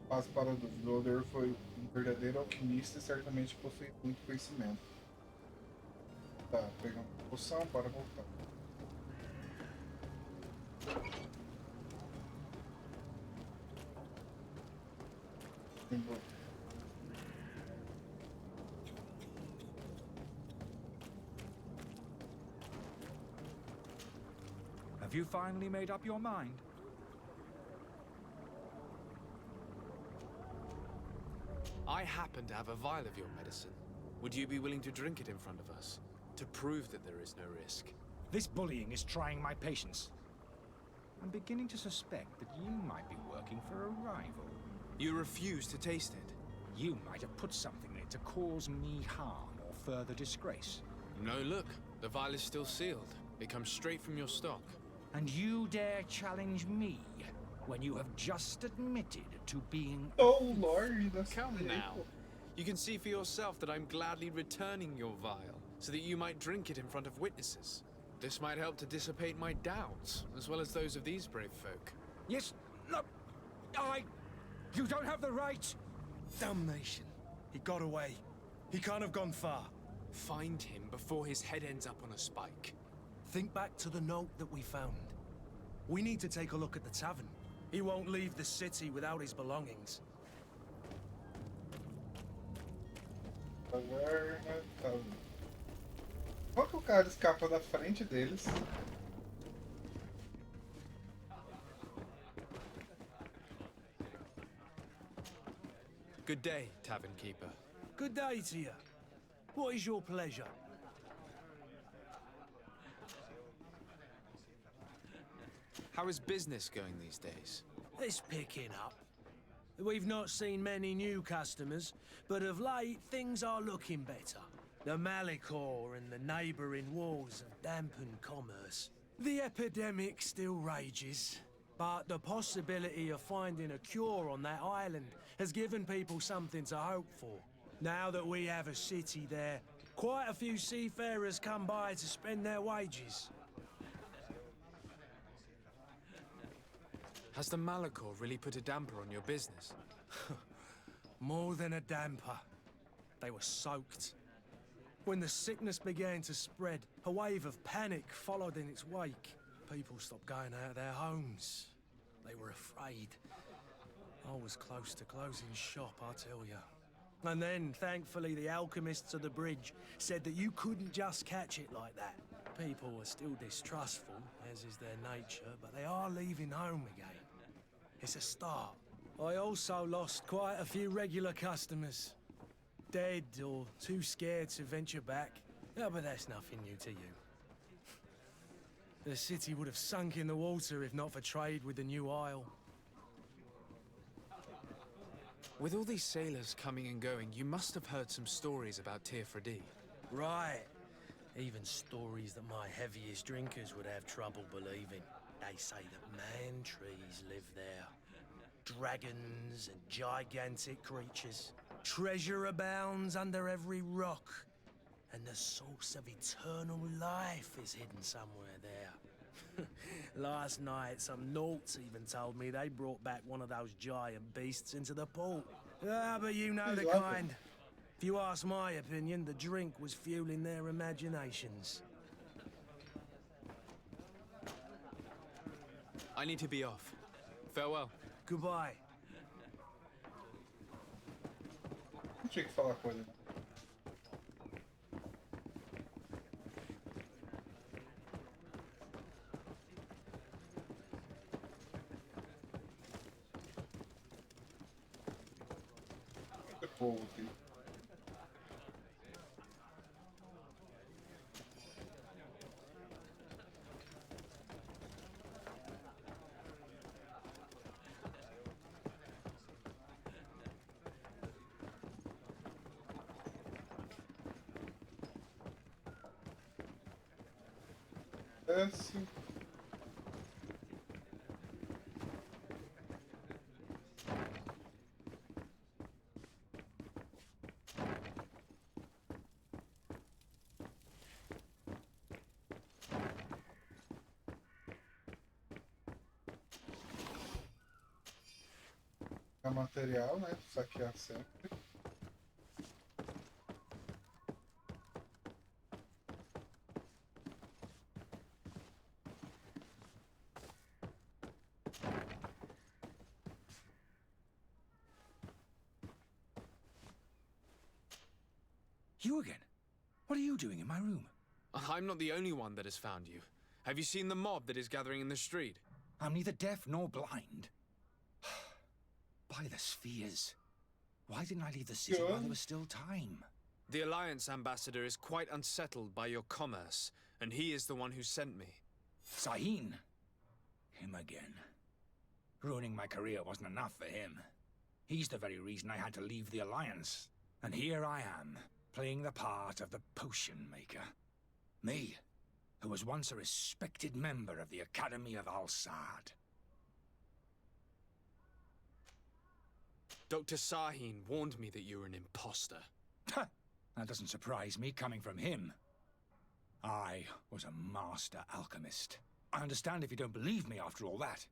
espaço para dúvida. O jogador foi um verdadeiro alquimista e certamente possui muito conhecimento. Tá, pegamos a poção para voltar. Have you finally made up your mind? I happen to have a vial of your medicine. Would you be willing to drink it in front of us? To prove that there is no risk? This bullying is trying my patience. I'm beginning to suspect that you might be working for a rival. You refuse to taste it? You might have put something in it to cause me harm or further disgrace. No, look. The vial is still sealed. It comes straight from your stock. And you dare challenge me when you have just admitted to being... Oh Lord, come now. You can see for yourself that I'm gladly returning your vial, so that you might drink it in front of witnesses. This might help to dissipate my doubts, as well as those of these brave folk. Yes, no, you don't have the right. Damnation. He got away. He can't have gone far. Find him before his head ends up on a spike. Think back to the note that we found. We need to take a look at the tavern. He won't leave the city without his belongings. Como que o cara escapa da frente deles? Good day, tavern keeper. Good day to you. What is your pleasure? How is business going these days? It's picking up. We've not seen many new customers, but of late things are looking better. The Malicor and the neighbouring wars have dampened commerce. The epidemic still rages, but the possibility of finding a cure on that island has given people something to hope for. Now that we have a city there, quite a few seafarers come by to spend their wages. Has the Malicor really put a damper on your business? More than a damper. They were soaked. When the sickness began to spread, a wave of panic followed in its wake. People stopped going out of their homes. They were afraid. I was close to closing shop, I tell you. And then, thankfully, the alchemists of the bridge said that you couldn't just catch it like that. People are still distrustful, as is their nature, but they are leaving home again. It's a start. I also lost quite a few regular customers. Dead or too scared to venture back. Yeah, but that's nothing new to you. The city would have sunk in the water if not for trade with the new isle. With all these sailors coming and going, you must have heard some stories about Teer Fradee. Right. Even stories that my heaviest drinkers would have trouble believing. They say that man-trees live there. Dragons and gigantic creatures. Treasure abounds under every rock. And the source of eternal life is hidden somewhere there. Last night, some Nauts even told me they brought back one of those giant beasts into the port. Ah, but you know the kind. If you ask my opinion, the drink was fueling their imaginations. I need to be off. Farewell. Goodbye. Não tinha que falar com ele. Muito povo aqui. Desce. É material, né? Saquear sempre. You again? What are you doing in my room? I'm not the only one that has found you. Have you seen the mob that is gathering in the street? I'm neither deaf nor blind. By the spheres. Why didn't I leave the city while there was still time? The Alliance ambassador is quite unsettled by your commerce, and he is the one who sent me. Sahin? Him again. Ruining my career wasn't enough for him. He's the very reason I had to leave the Alliance. And here I am, playing the part of the potion maker. Me, who was once a respected member of the Academy of Al-Sad. Dr. Sahin warned me that you were an imposter. That doesn't surprise me, coming from him. I was a master alchemist. I understand if you don't believe me after all that,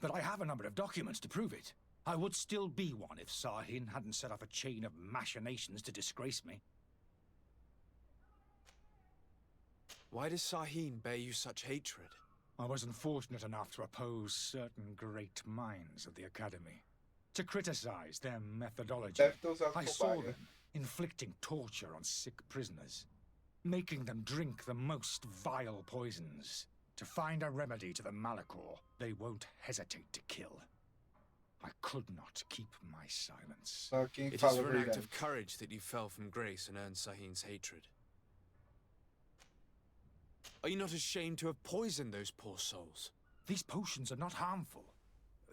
but I have a number of documents to prove it. I would still be one if Sahin hadn't set off a chain of machinations to disgrace me. Why does Sahin bear you such hatred? I was unfortunate enough to oppose certain great minds of the Academy. To criticize their methodology. I saw them inflicting torture on sick prisoners, making them drink the most vile poisons. To find a remedy to the Malicor, they won't hesitate to kill. I could not keep my silence. It is for an act of courage that you fell from grace and earned Sahin's hatred. Are you not ashamed to have poisoned those poor souls? These potions are not harmful.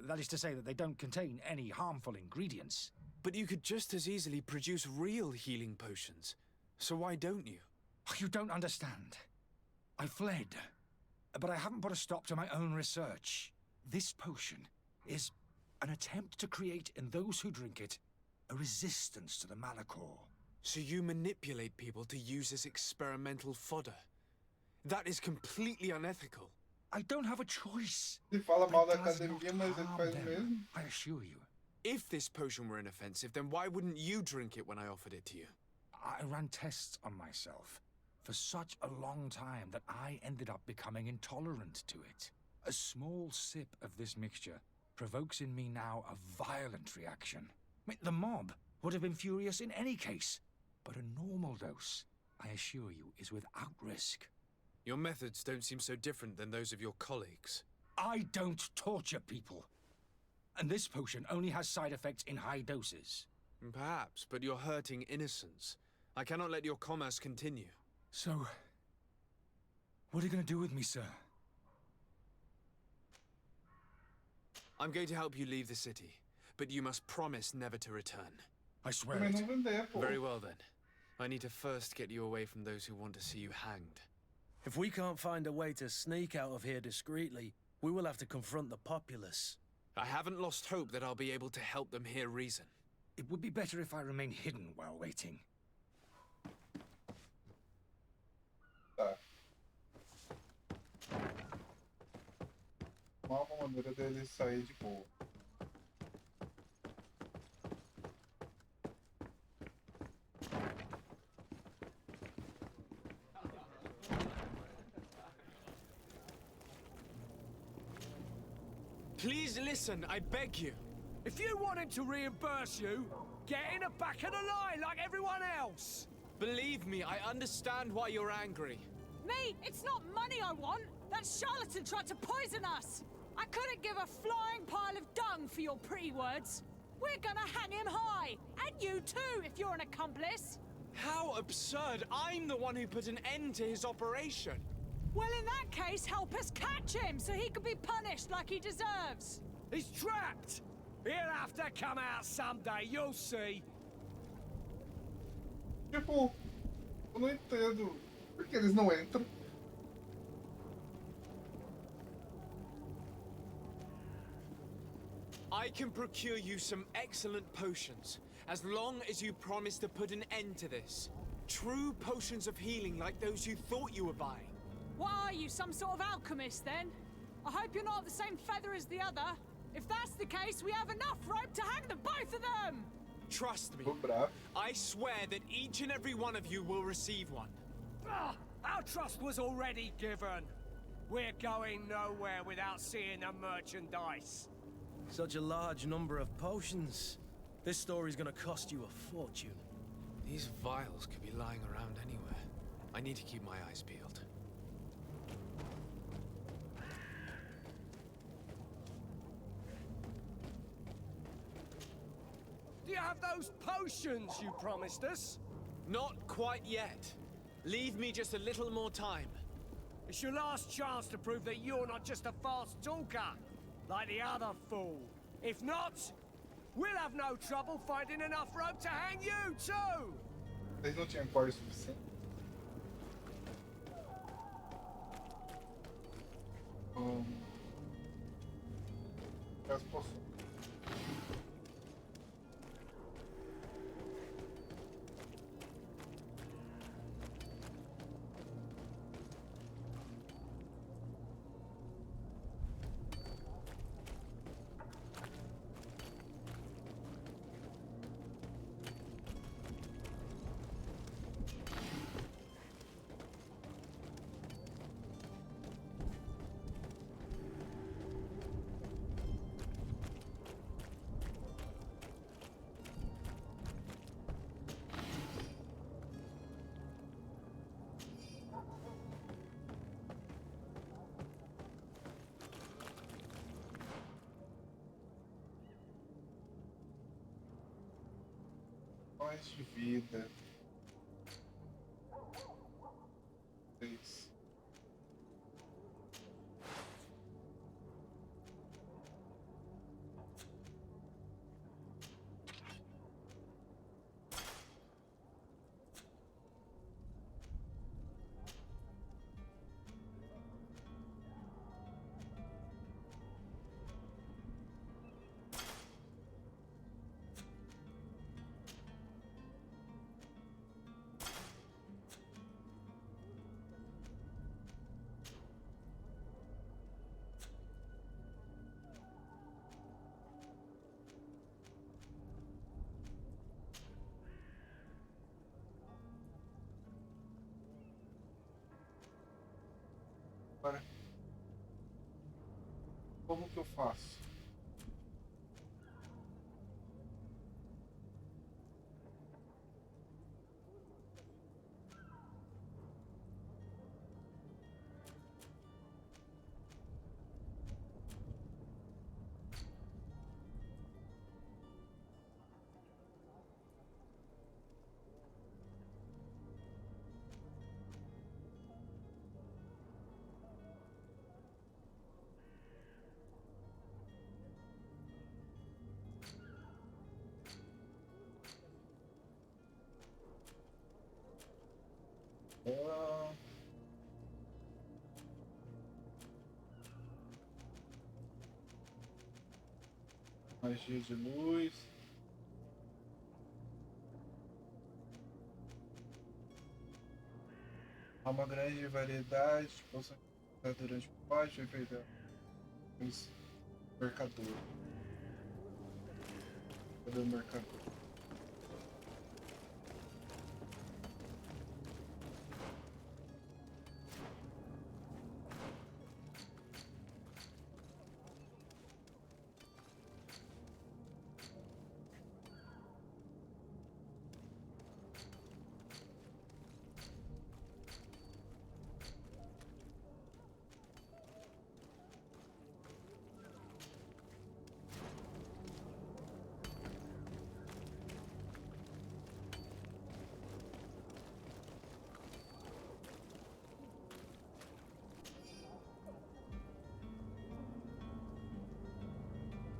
That is to say that they don't contain any harmful ingredients. But you could just as easily produce real healing potions. So why don't you? You don't understand. I fled, but I haven't put a stop to my own research. This potion is an attempt to create in those who drink it a resistance to the Malachor. So you manipulate people to use as experimental fodder? That is completely unethical. I don't have a choice. Ele fala mal da academia, mas ele faz mesmo. I assure you. If this potion were inoffensive, then why wouldn't you drink it when I offered it to you? I ran tests on myself for such a long time that I ended up becoming intolerant to it. A small sip of this mixture provokes in me now a violent reaction. The mob would have been furious in any case, but a normal dose, I assure you, is without risk. Your methods don't seem so different than those of your colleagues. I don't torture people. And this potion only has side effects in high doses. Perhaps, but you're hurting innocents. I cannot let your commerce continue. So, what are you going to do with me, sir? I'm going to help you leave the city, but you must promise never to return. I swear it. Very well then. I need to first get you away from those who want to see you hanged. If we can't find a way to sneak out of here discreetly, we will have to confront the populace. I haven't lost hope that I'll be able to help them hear reason. It would be better if I remain hidden while waiting. Tá. Uma maneira dele sair de boa. Please listen, I beg you. If you want him to reimburse you, get in the back of the line like everyone else. Believe me, I understand why you're angry. Me? It's not money I want. That charlatan tried to poison us. I couldn't give a flying pile of dung for your pretty words. We're gonna hang him high. And you too, if you're an accomplice. How absurd! I'm the one who put an end to his operation. Well, in that case, help us catch him so he can be punished like he deserves. He's trapped. He'll have to come out someday, you'll see. Tipo, eu não entendo por que eles não entram. I can procure you some excellent potions, as long as you promise to put an end to this. True potions of healing like those you thought you were buying. What are you, some sort of alchemist then? I hope you're not the same feather as the other. If that's the case, we have enough rope to hang the both of them! Trust me. I swear that each and every one of you will receive one. Our trust was already given. We're going nowhere without seeing the merchandise. Such a large number of potions. This story's gonna cost you a fortune. These vials could be lying around anywhere. I need to keep my eyes peeled. Do you have those potions you promised us? Not quite yet. Leave me just a little more time. It's your last chance to prove that you're not just a fast talker, like the other fool. If not, we'll have no trouble finding enough rope to hang you too! Eles não tinham corda suficiente. As poções. Mais de vida. 3. Agora, como que eu faço? Magia de luz. Há uma grande variedade de poções durante o combate, efeito mercador. Cadê o mercador?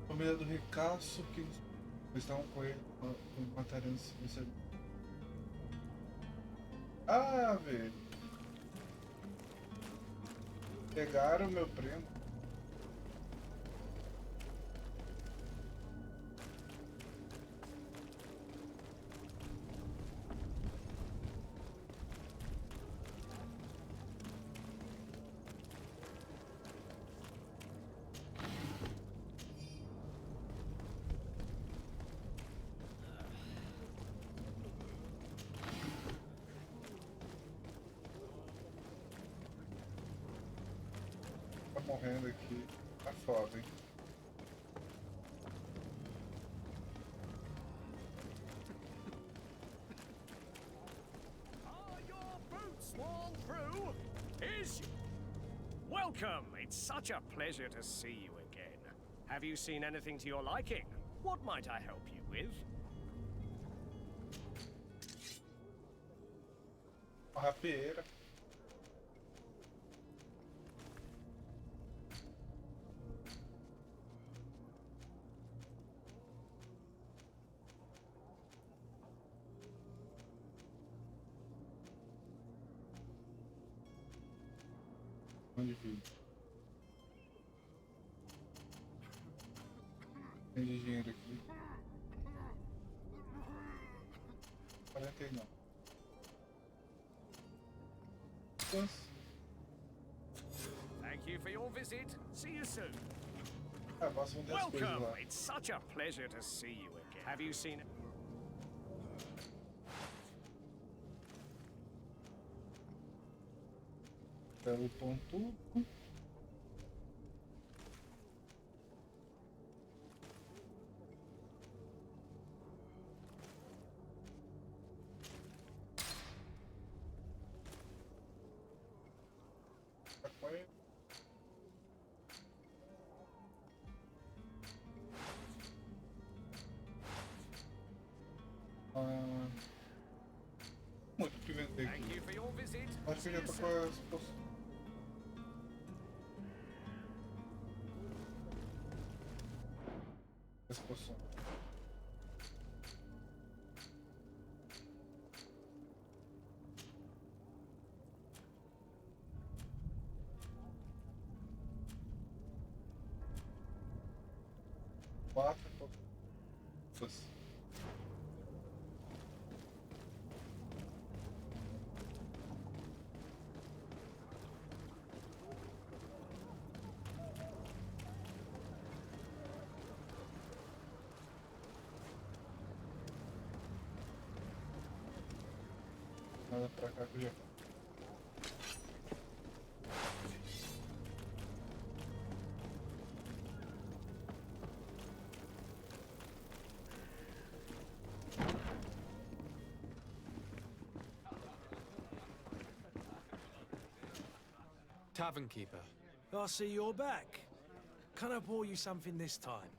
Família do ricaço que estavam com ele, mataram esse. Ah, velho. Pegaram meu primo. Morrendo aqui, tá foda, hein? Are your boots worn through? Welcome! It's such a pleasure to see you again. Have you seen anything to your liking? What might I help you with? Uma rapieira. De vida. Tem de dinheiro aqui. 49. Thank you for your visit. See you soon. Ah, posso vender as coisas Welcome! lá. It's such a pleasure to see you again. Have you seen... Pelo ponto. Muito que vender aqui. Thank you for your visit. Acho que já tô com as poções. As poções. Quatro poções. Nada pra cá que eu já. tavern keeper. I see you're back. Can I pour you something this time?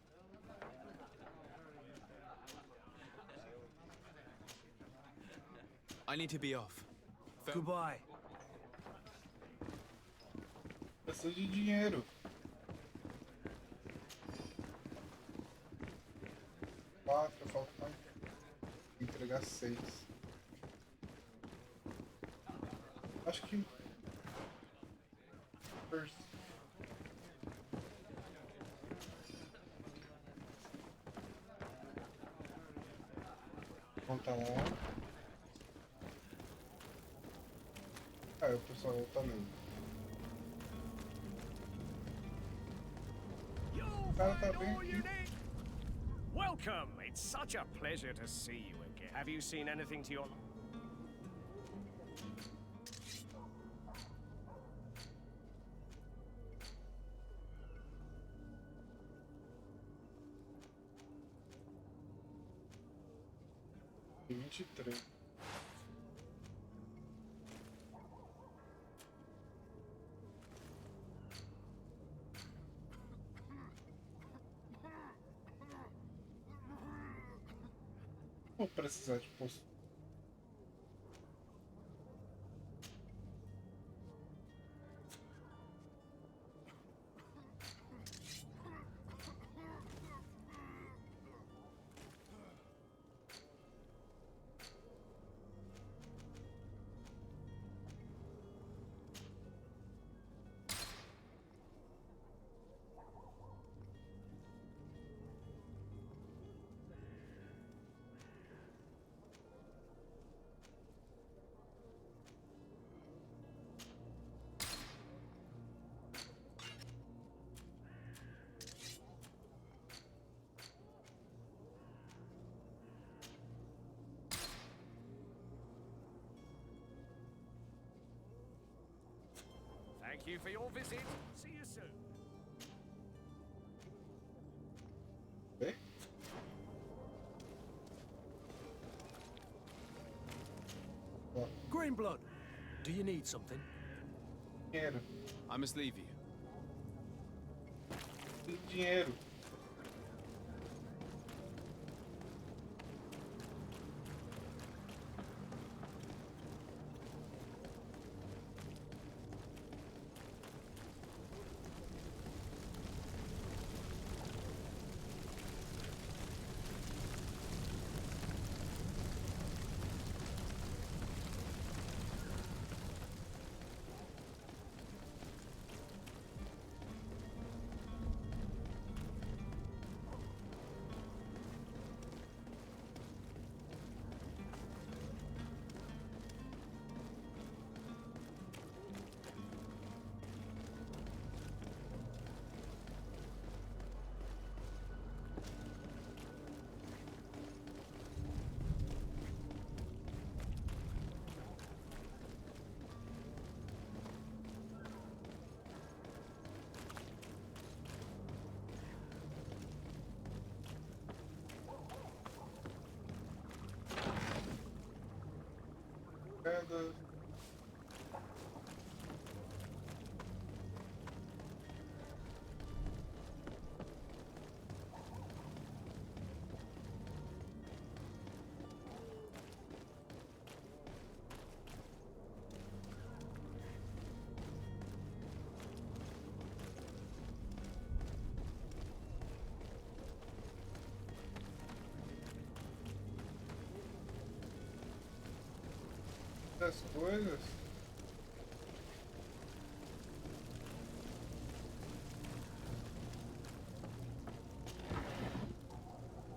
I need to be off. Goodbye. Preciso de dinheiro. Quatro, falta entregar 6. Acho que conta lá. O pessoal tá lendo. O cara tá bem aqui. Welcome! It's such a pleasure to see you again. Have you seen anything to your... Tem 23. Vou precisar de posto. Thank you for your visit. See you soon. Hey? What? Greenblood, do you need something? Dinheiro. I must leave you. Dinheiro. Cada. Das coisas.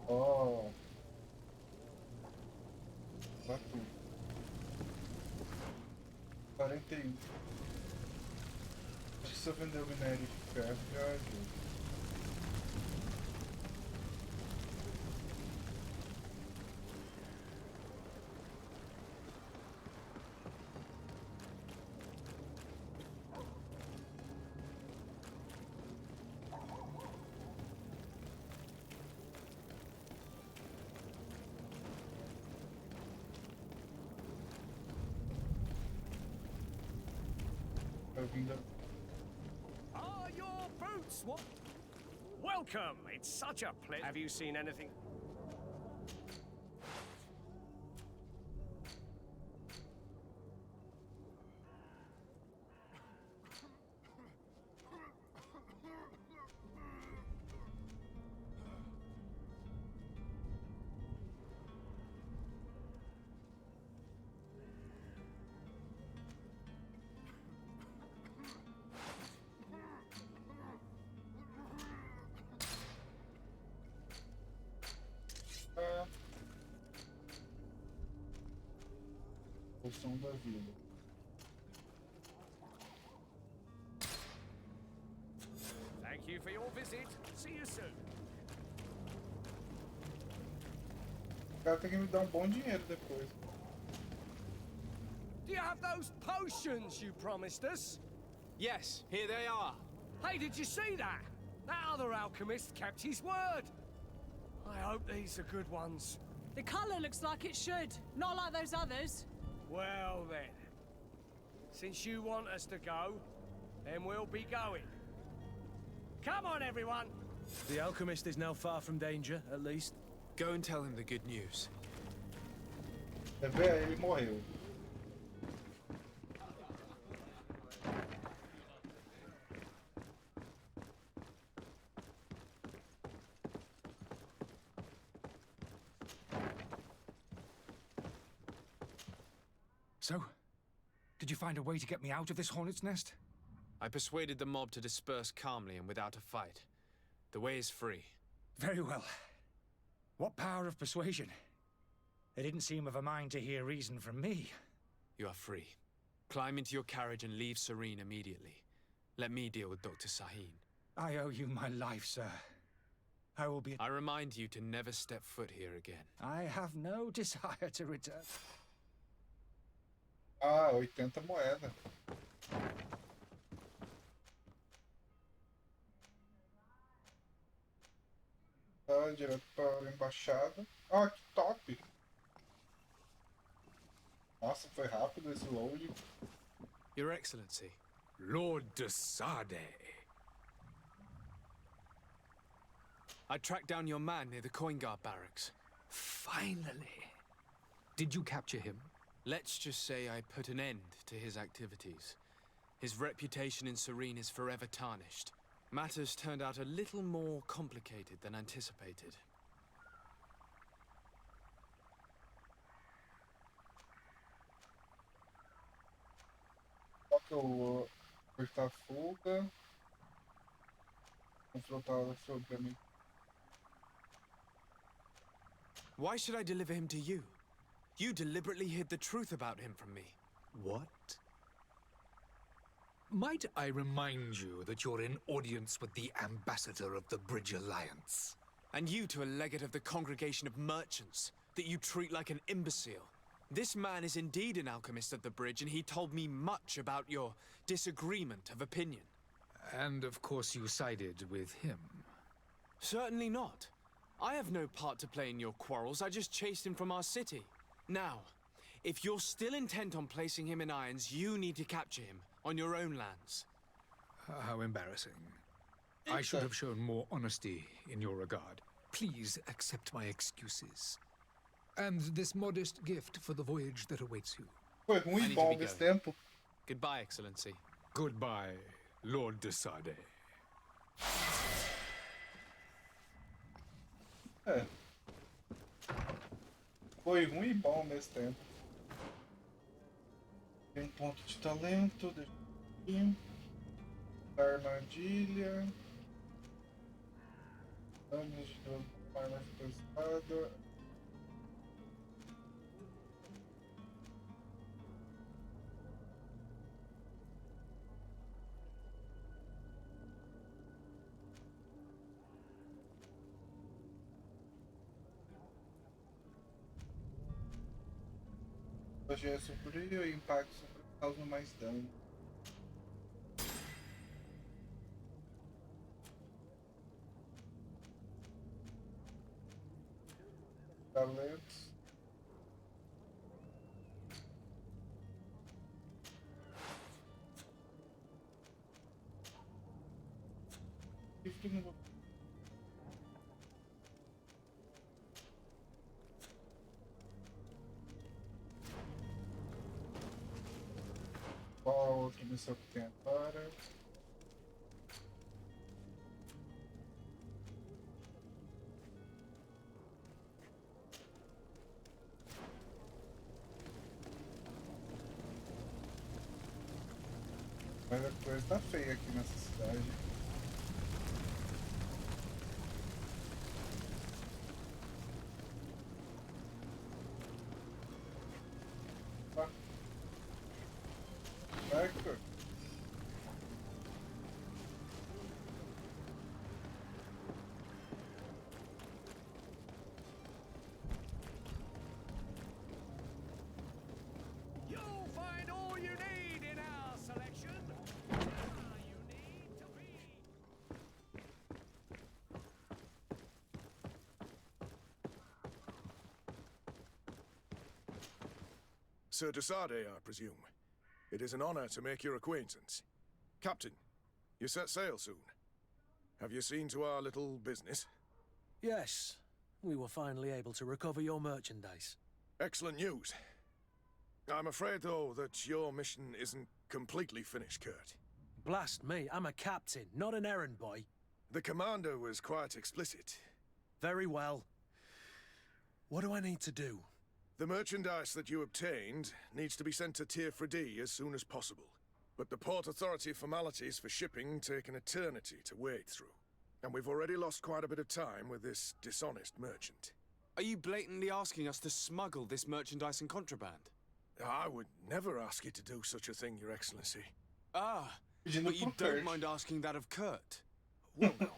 Oh. Batu. 41. Acho que se eu vender o minério de ferro já ajuda. Vinda boots, what? Welcome, it's such a pleasure. Have you seen anything? Poção da vida. Thank you for your visit. See you soon. O cara tem que me dar bom dinheiro depois. Do you have those potions you promised us? Yes, here they are. Hey, did you see that? That other alchemist kept his word. I hope these are good ones. The colour looks like it should, not like those others. Well then, since you want us to go, then we'll be going. Come on, everyone! The alchemist is now far from danger, at least. Go and tell him the good news. Ele morreu. So, did you find a way to get me out of this hornet's nest? I persuaded the mob to disperse calmly and without a fight. The way is free. Very well. What power of persuasion? They didn't seem of a mind to hear reason from me. You are free. Climb into your carriage and leave Serene immediately. Let me deal with Dr. Sahin. I owe you my life, sir. I will be... I remind you to never step foot here again. I have no desire to return. 80 moedas. Direto para a embaixada. Que top! Nossa, foi rápido esse load. Your Excellency. Lord de Sardet. I tracked down your man near the coin guard barracks. Finally. Did you capture him? Let's just say I put an end to his activities. His reputation in Serene is forever tarnished. Matters turned out a little more complicated than anticipated. Só que eu apertar a fuga. Confrontar sobre mim. Why should I deliver him to you? You deliberately hid the truth about him from me. What? Might I remind you that you're in audience with the ambassador of the Bridge Alliance? And you to a legate of the congregation of merchants that you treat like an imbecile. This man is indeed an alchemist of the bridge, and he told me much about your disagreement of opinion. And of course you sided with him. Certainly not. I have no part to play in your quarrels. I just chased him from our city. Now, if you're still intent on placing him in irons, you need to capture him on your own lands. How embarrassing. I should have shown more honesty in your regard. Please accept my excuses. And this modest gift for the voyage that awaits you. Foi ruim bom desse tempo. Goodbye, Excellency. Goodbye, Lord de Sardet. Foi ruim e bom ao mesmo tempo. Tem ponto de talento, deixa aqui. Armadilha. Anos de arma pesada. Hoje é sombrio e impacto sombrio causam mais dano. Talentos. Qual outra missão que tem agora? Mas a coisa tá feia aqui nessa cidade. Hector. You'll find all you need in our selection. Sir Sardet, I presume. It is an honor to make your acquaintance. Captain, you set sail soon. Have you seen to our little business? Yes. We were finally able to recover your merchandise. Excellent news. I'm afraid, though, that your mission isn't completely finished, Kurt. Blast me, I'm a captain, not an errand boy. The commander was quite explicit. Very well. What do I need to do? The merchandise that you obtained needs to be sent to Teer Fradee as soon as possible. But the Port Authority formalities for shipping take an eternity to wade through. And we've already lost quite a bit of time with this dishonest merchant. Are you blatantly asking us to smuggle this merchandise and contraband? I would never ask you to do such a thing, Your Excellency. Ah, but you don't mind asking that of Kurt? Well, no,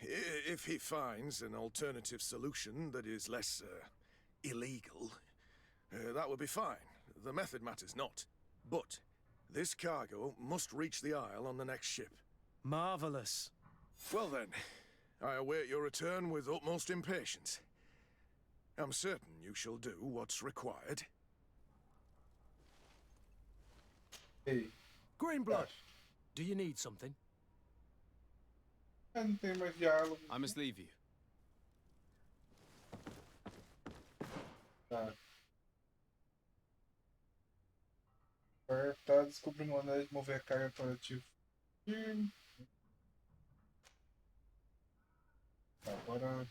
if he finds an alternative solution that is less, illegal, that would be fine. The method matters not. But this cargo must reach the Isle on the next ship. Marvelous. Well then, I await your return with utmost impatience. I'm certain you shall do what's required. Hey. Greenblood, do you need something? Não tem mais diálogo. I must leave you. Tá. Agora tá descobrindo uma maneira de mover a carga para ativo. Tá, agora.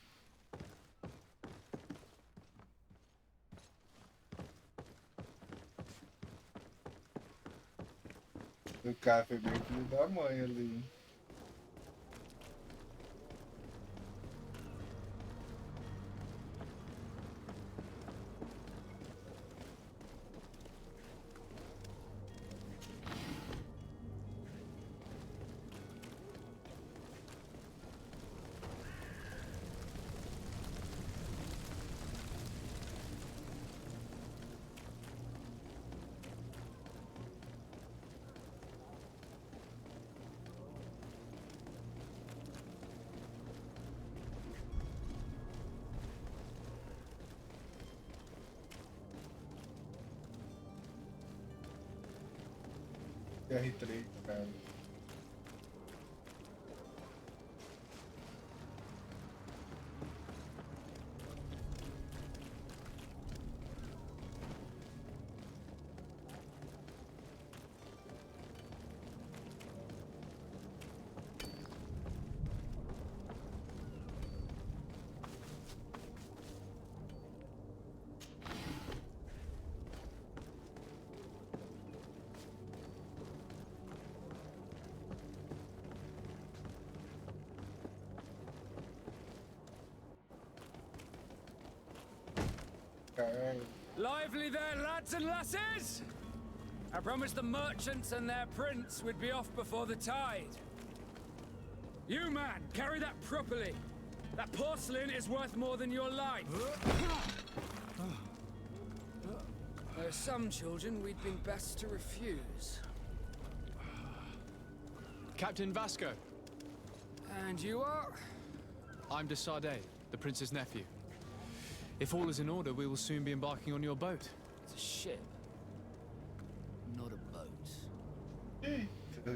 O cara foi bem filho da mãe ali. R3, cara. Lively there, lads and lasses! I promised the merchants and their prince we'd be off before the tide. You, man, carry that properly. That porcelain is worth more than your life. There are some children we'd been best to refuse. Captain Vasco. And you are? I'm de Sardet, the prince's nephew. If all is in order, we will soon be embarking on your boat. It's a ship, not a boat.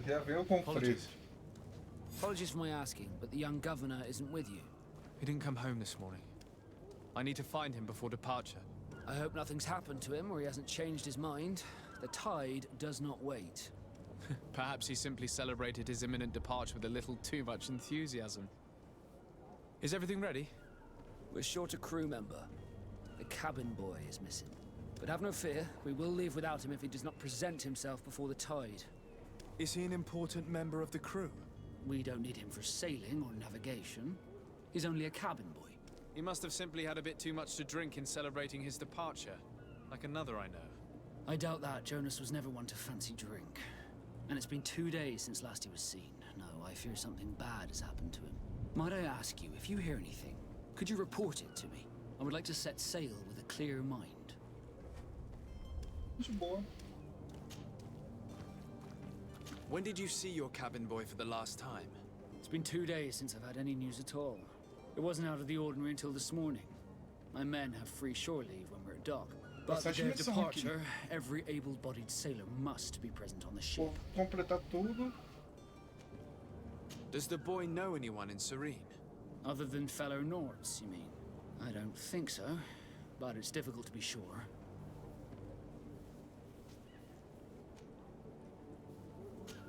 Já veio o conflito. Apologies for my asking, but the young governor isn't with you. He didn't come home this morning. I need to find him before departure. I hope nothing's happened to him or he hasn't changed his mind. The tide does not wait. Perhaps he simply celebrated his imminent departure with a little too much enthusiasm. Is everything ready? We're short a crew member. The cabin boy is missing. But have no fear, we will leave without him if he does not present himself before the tide. Is he an important member of the crew? We don't need him for sailing or navigation. He's only a cabin boy. He must have simply had a bit too much to drink in celebrating his departure. Like another I know. I doubt that. Jonas was never one to fancy drink. And it's been 2 days since last he was seen. No, I fear something bad has happened to him. Might I ask you, if you hear anything, could you report it to me? I would like to set sail with a clear mind. When did you see your cabin boy for the last time? It's been 2 days since I've had any news at all. It wasn't out of the ordinary until this morning. My men have free shore leave when we're at dock. But the day of departure, every able-bodied sailor must be present on the ship. Completar tudo. Does the boy know anyone in Serene? Other than fellow Nords, you mean? I don't think so, but it's difficult to be sure.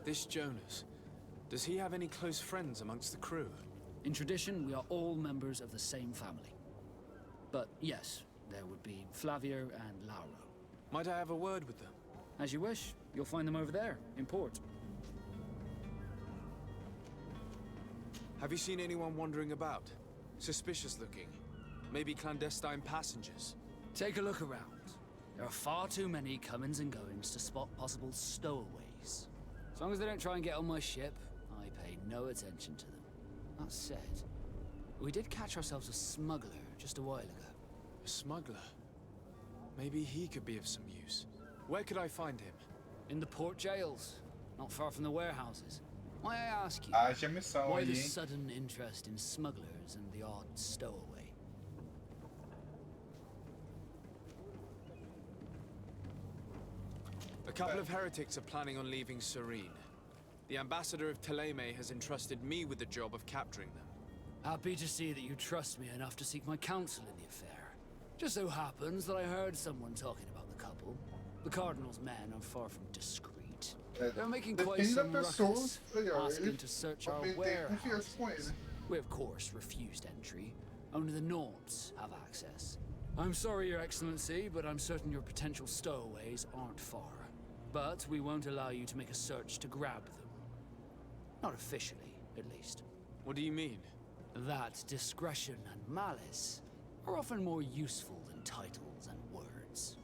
This Jonas, does he have any close friends amongst the crew? In tradition, we are all members of the same family. But yes, there would be Flavio and Lauro. Might I have a word with them? As you wish. You'll find them over there, in port. Have you seen anyone wandering about? Suspicious looking? Maybe clandestine passengers? Take a look around. There are far too many comings and goings to spot possible stowaways. As long as they don't try and get on my ship, I pay no attention to them. That said, we did catch ourselves a smuggler just a while ago. A smuggler? Maybe he could be of some use. Where could I find him? In the port jails, not far from the warehouses. May I ask you, missão why aí, the hein? sudden interest in smugglers and the odd stowaway? A couple of heretics are planning on leaving Serene. The ambassador of Thélème has entrusted me with the job of capturing them. Happy to see that you trust me enough to seek my counsel in the affair. Just so happens that I heard someone talking about the couple. The Cardinal's men are far from discreet. They're making quite some ruckus, asking to search our warehouses. We of course refused entry. Only the Nords have access. I'm sorry, Your Excellency, but I'm certain your potential stowaways aren't far. But we won't allow you to make a search to grab them. Not officially, at least. What do you mean? That discretion and malice are often more useful than titles and words.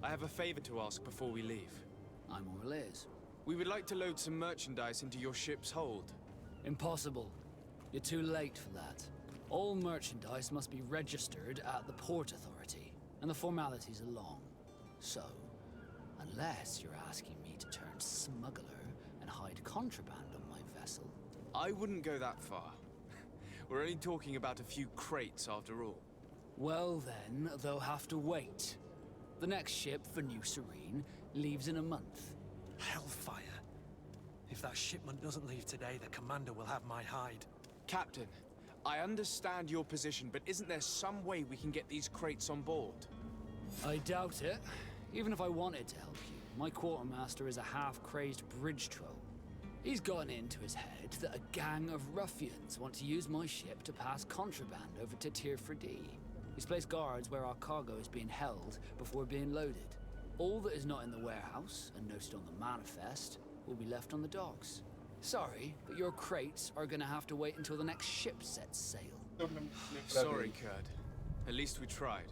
I have a favor to ask before we leave. I'm all ears. We would like to load some merchandise into your ship's hold. Impossible. You're too late for that. All merchandise must be registered at the Port Authority, and the formalities are long. So, unless you're asking me to turn smuggler and hide contraband on my vessel. I wouldn't go that far. We're only talking about a few crates after all. Well then, they'll have to wait. The next ship for New Serene leaves in a month. Hellfire. If that shipment doesn't leave today, the commander will have my hide. Captain, I understand your position, but isn't there some way we can get these crates on board? I doubt it. Even if I wanted to help you, my quartermaster is a half-crazed bridge troll. He's gotten into his head that a gang of ruffians want to use my ship to pass contraband over to Teer Fradee. He's placed guards where our cargo is being held before being loaded. All that is not in the warehouse, and noted on the manifest, will be left on the docks. Sorry, but your crates are gonna have to wait until the next ship sets sail. Sorry, Kurd. At least we tried.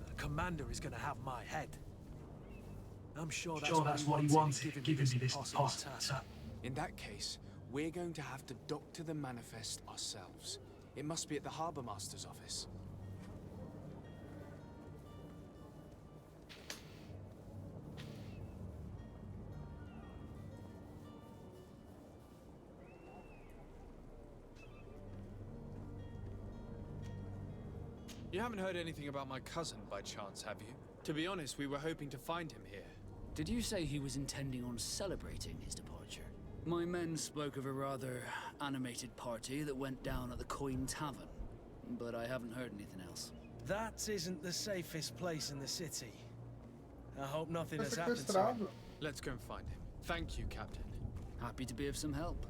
The commander is gonna have my head. I'm sure that's what he wanted, giving me this impossible task. In that case, we're going to have to doctor the manifest ourselves. It must be at the Harbour Master's office. You haven't heard anything about my cousin by chance, have you? To be honest, we were hoping to find him here. Did you say he was intending on celebrating his departure? My men spoke of a rather animated party that went down at the Coin Tavern, but I haven't heard anything else. That isn't the safest place in the city. I hope nothing has happened to him. Let's go and find him. Thank you, Captain. Happy to be of some help.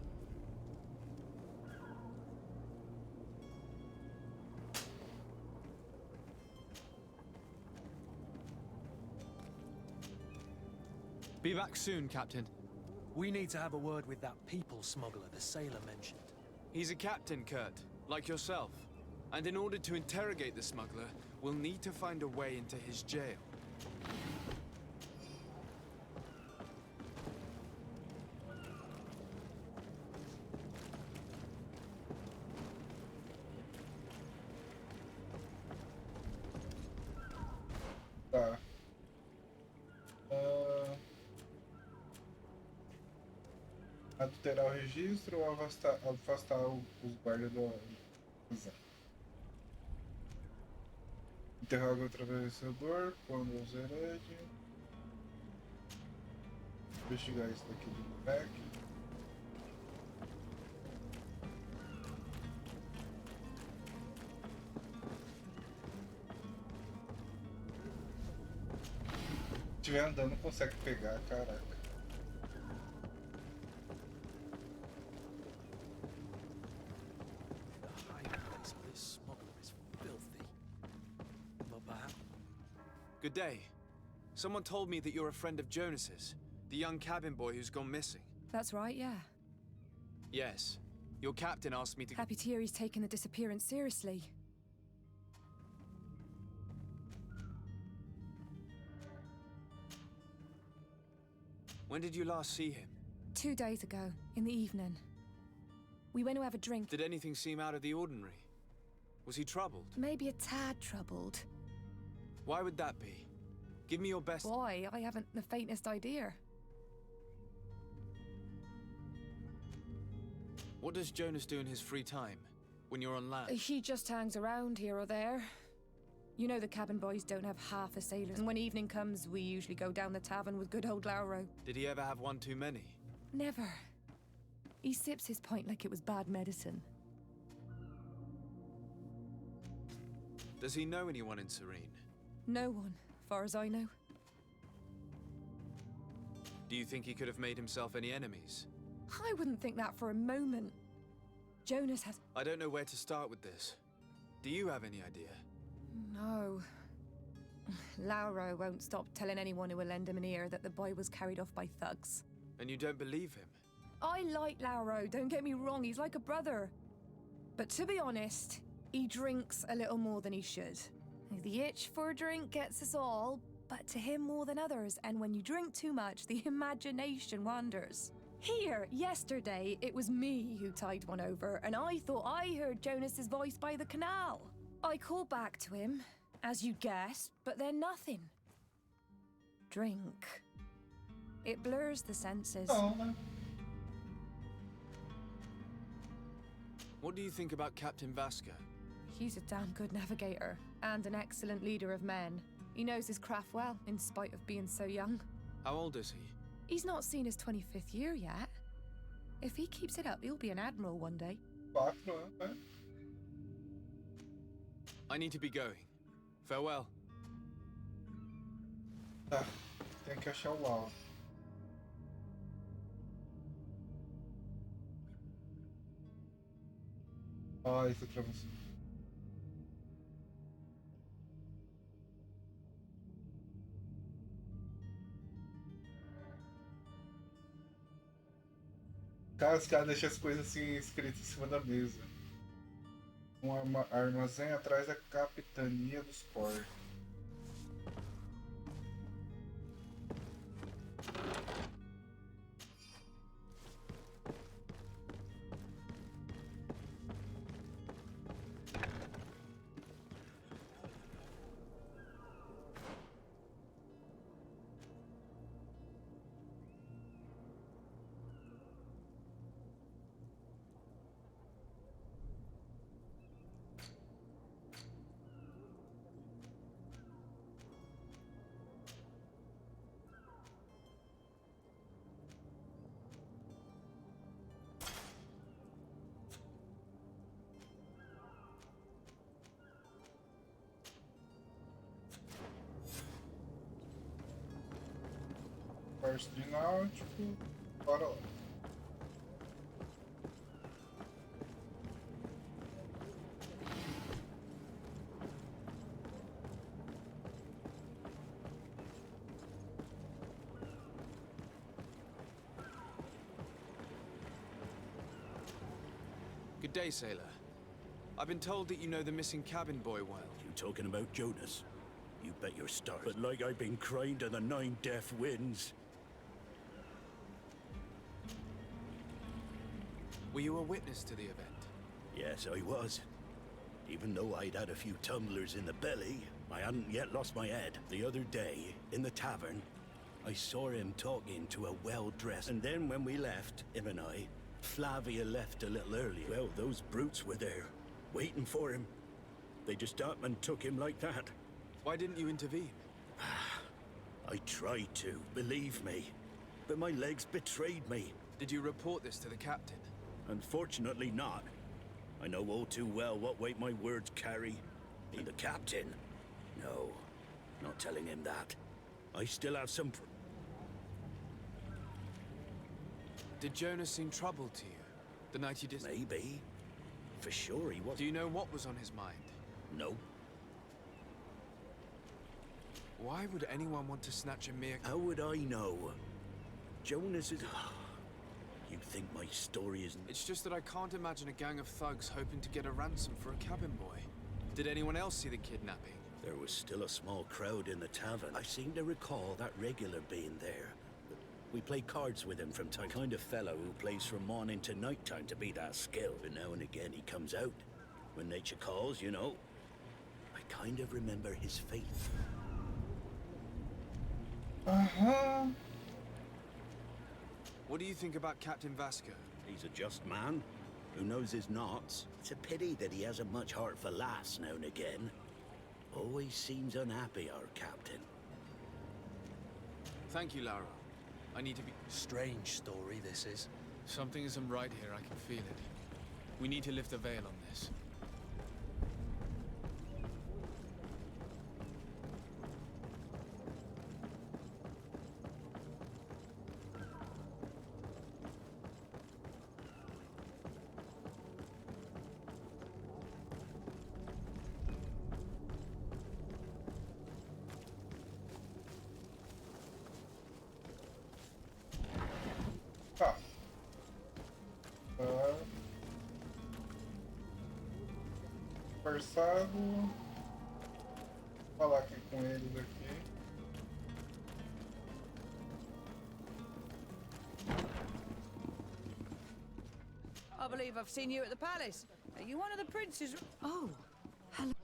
Be back soon, Captain. We need to have a word with that people smuggler the sailor mentioned. He's a captain, Kurt, like yourself. And in order to interrogate the smuggler, we'll need to find a way into his jail. Tá. Adulterar o registro ou afastar os guardas do prisão. Interroga o atravessador, quando os herede. Investigar isso daqui do moleque. Se estiver andando, consegue pegar, caraca. Good day. Someone told me that you're a friend of Jonas's, the young cabin boy who's gone missing. That's right, yeah. Yes. Your captain asked me to... Happy to hear he's taken the disappearance seriously. When did you last see him? 2 days ago, in the evening. We went to have a drink. Did anything seem out of the ordinary? Was he troubled? Maybe a tad troubled. Why would that be? Give me your best... Why? I haven't the faintest idea. What does Jonas do in his free time, when you're on land? He just hangs around here or there. You know the cabin boys don't have half the sailors, and when evening comes, we usually go down the tavern with good old Lauro. Did he ever have one too many? Never. He sips his pint like it was bad medicine. Does he know anyone in Serene? No one, far as I know. Do you think he could have made himself any enemies? I wouldn't think that for a moment. Jonas has... I don't know where to start with this. Do you have any idea? No. Lauro won't stop telling anyone who will lend him an ear that the boy was carried off by thugs. And you don't believe him? I like Lauro, don't get me wrong, he's like a brother. But to be honest, he drinks a little more than he should. The itch for a drink gets us all, but to him more than others, and when you drink too much, the imagination wanders. Here, yesterday, it was me who tied one over, and I thought I heard Jonas's voice by the canal. I called back to him, as you'd guess, but then nothing. Drink. It blurs the senses. Oh. What do you think about Captain Vasco? He's a damn good navigator, and an excellent leader of men. He knows his craft well, in spite of being so young. How old is he? He's not seen his 25th year yet. If he keeps it up, he'll be an admiral one day. I need to be going. Farewell. Tá, tem que achar o Lauro. Ah, isso atravessou. Cara, os caras deixam as coisas assim escritas em cima da mesa. Um armazém atrás da capitania dos portos. comércio de náutico, bora lá. Good day, sailor. I've been told that you know the missing cabin boy well. You talking about Jonas? You bet your stars. But like I've been crying to the 9 deaf winds. Were you a witness to the event? Yes, I was. Even though I'd had a few tumblers in the belly, I hadn't yet lost my head. The other day, in the tavern, I saw him talking to a well-dressed... And then when we left, him and I, Flavia left a little earlier. Well, those brutes were there, waiting for him. They just up and took him like that. Why didn't you intervene? I tried to, believe me. But my legs betrayed me. Did you report this to the captain? Unfortunately not. I know all too well what weight my words carry. And the captain? No, not telling him that. I still have some... Did Jonas seem troubled to you? The night you did... Maybe. For sure he was. Do you know what was on his mind? No. Why would anyone want to snatch a mere... How would I know? Jonas is... You think my story isn't... It's just that I can't imagine a gang of thugs hoping to get a ransom for a cabin boy. Did anyone else see the kidnapping? There was still a small crowd in the tavern. I seem to recall that regular being there. We play cards with him from time. Kind of fellow who plays from morning to night time to be that skilled. But now and again he comes out. When nature calls, you know. I kind of remember his faith. Uh-huh. What do you think about Captain Vasco? He's a just man who knows his knots. It's a pity that he hasn't much heart for laughs now and again. Always seems unhappy, our captain. Thank you, Lara. I need to be... Strange story, this is. Something isn't right here, I can feel it. We need to lift the veil on this. Tá. Conversado. Vou falar aqui com eles aqui. I believe I've seen you at the palace. Are you one of the princes? Oh, hello.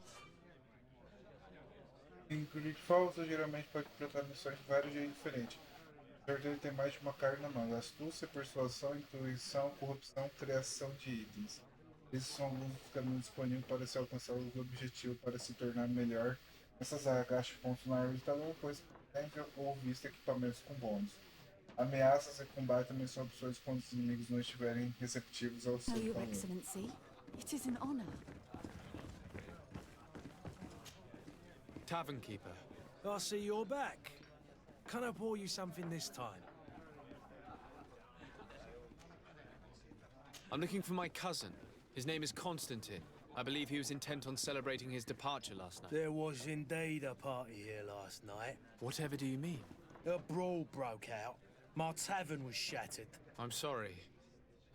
Em GreedFall, você geralmente pode completar missões de vários jeitos diferentes. Apesar ele tem mais de uma carga na mão: astúcia, persuasão, intuição, corrupção, criação de itens. Esses são alguns dos caminhos disponíveis para se alcançar os objetivos para se tornar melhor. Essas agacha pontos na árvore de talão, pois entra ou vista equipamentos com bônus. Ameaças e combate também são opções quando os inimigos não estiverem receptivos ao seu Your valor. Excellency, it is an honor. Tavern keeper. I see you're back. Can I pour you something this time? I'm looking for my cousin. His name is Constantine. I believe he was intent on celebrating his departure last night. There was indeed a party here last night. Whatever do you mean? A brawl broke out. My tavern was shattered. I'm sorry.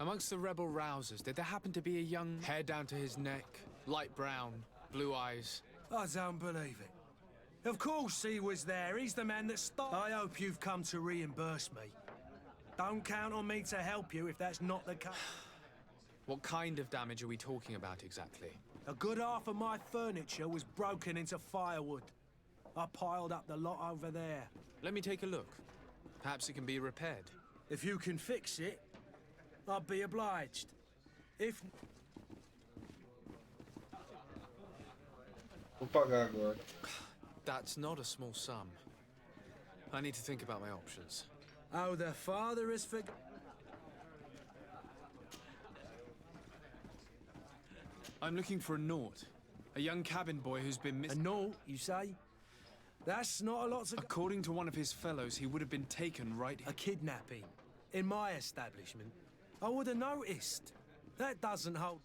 Amongst the rebel rousers, did there happen to be a young... Hair down to his neck, light brown, blue eyes? I don't believe it. Of course he was there. He's the man that stopped. I hope you've come to reimburse me. Don't count on me to help you if that's not the case. What kind of damage are we talking about exactly? A good half of my furniture was broken into firewood. I piled up the lot over there. Let me take a look. Perhaps it can be repaired. If you can fix it, I'd be obliged. If... Vou pagar agora. That's not a small sum. I need to think about my options. Oh, the father is for... I'm looking for a Naut. A young cabin boy who's been missing. A Naut, you say? That's not a lot to... According to one of his fellows, he would have been taken right here. A kidnapping. In my establishment. I would have noticed. That doesn't hold...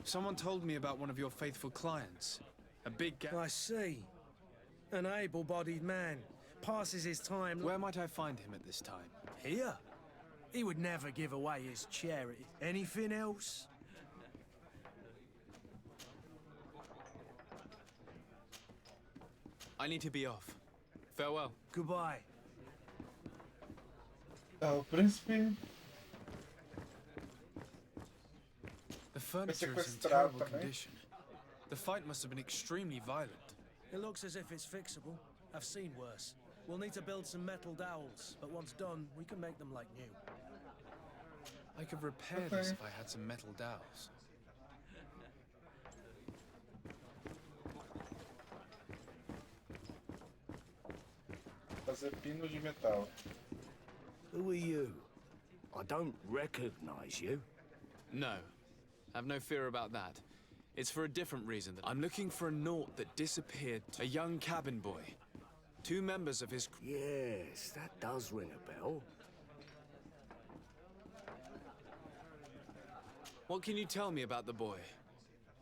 Someone told me about one of your faithful clients. A big guy. I see. An able-bodied man. Passes his time... Where might I find him at this time? Here. He would never give away his charity. Anything else? I need to be off. Farewell. Goodbye. O príncipe The furniture is in sequestrado terrible também. condition. The fight must have been extremely violent. It looks as if it's fixable. I've seen worse. We'll need to build some metal dowels, but once done, we can make them like new. I could repair this if I had some metal dowels. Fazer pinos de metal. Who are you? I don't recognize you. No. Have no fear about that. It's for a different reason. I'm looking for a naut that disappeared. A young cabin boy. 2 members of his... Yes, that does ring a bell. What can you tell me about the boy?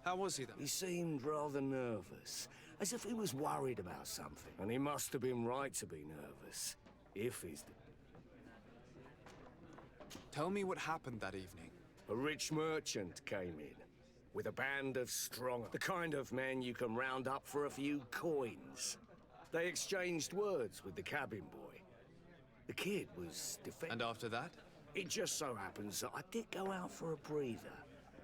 How was he then? He seemed rather nervous, as if he was worried about something. And he must have been right to be nervous, if he's... Tell me what happened that evening. A rich merchant came in, with a band of stronger, the kind of men you can round up for a few coins. They exchanged words with the cabin boy. The kid was defensive. And after that? It just so happens that I did go out for a breather.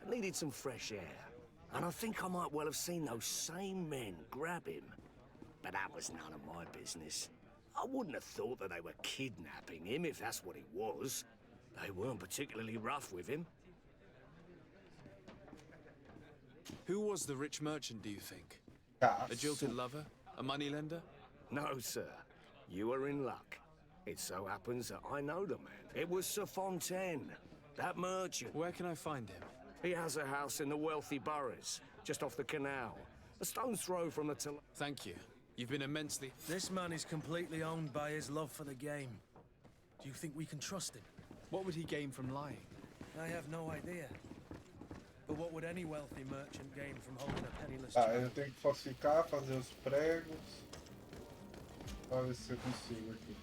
I needed some fresh air. And I think I might well have seen those same men grab him. But that was none of my business. I wouldn't have thought that they were kidnapping him, if that's what it was. They weren't particularly rough with him. Who was the rich merchant, do you think? A jilted lover? A moneylender? No, sir. You are in luck. It so happens that I know the man. It was Sir Fontaine, that merchant. Where can I find him? He has a house in the wealthy boroughs, just off the canal. A stone's throw from the Thank you. You've been immensely... This man is completely owned by his love for the game. Do you think we can trust him? What would he gain from lying? I have no idea. But what would any wealthy merchant gain from holding a penniless Tá, child? eu tenho que falsificar, fazer os pregos. Pra ver se eu consigo aqui.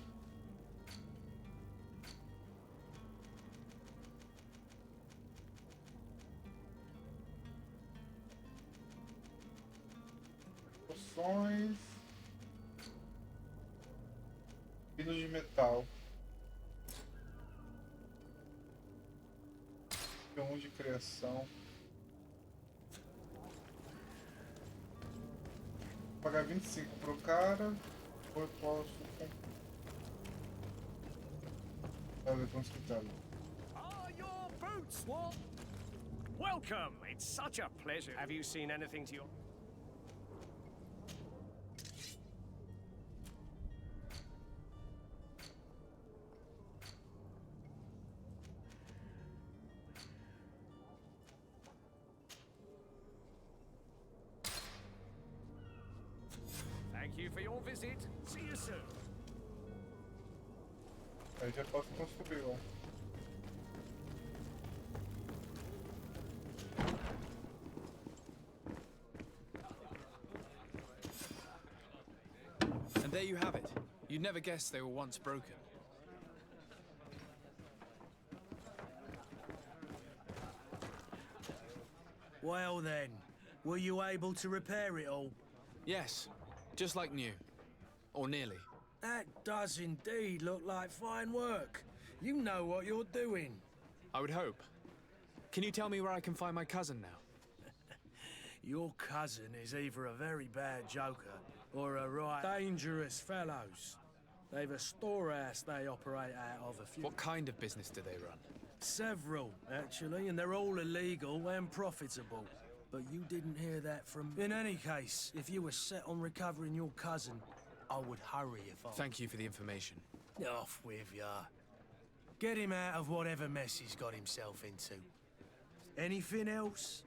Poções. Pinos de metal. De criação. Vou pagar 25 pro cara. Ou eu posso fazer quantos que tá ali. Are your boots what? Welcome! It's such a pleasure. Have you seen anything to your... Thank you for your visit. See you soon. Aí já posso construir lá. And there you have it. You'd never guess they were once broken. Well then, were you able to repair it all? Yes, just like new. Or nearly. That does indeed look like fine work. You know what you're doing. I would hope. Can you tell me where I can find my cousin now? Your cousin is either a very bad joker or a right dangerous fellows. They've a storehouse they operate out of a few... What kind of business do they run? Several, actually, and they're all illegal and profitable. But you didn't hear that from... In any case, if you were set on recovering your cousin, I would hurry if I... Thank you for the information. Off with ya. Get him out of whatever mess he's got himself into. Anything else?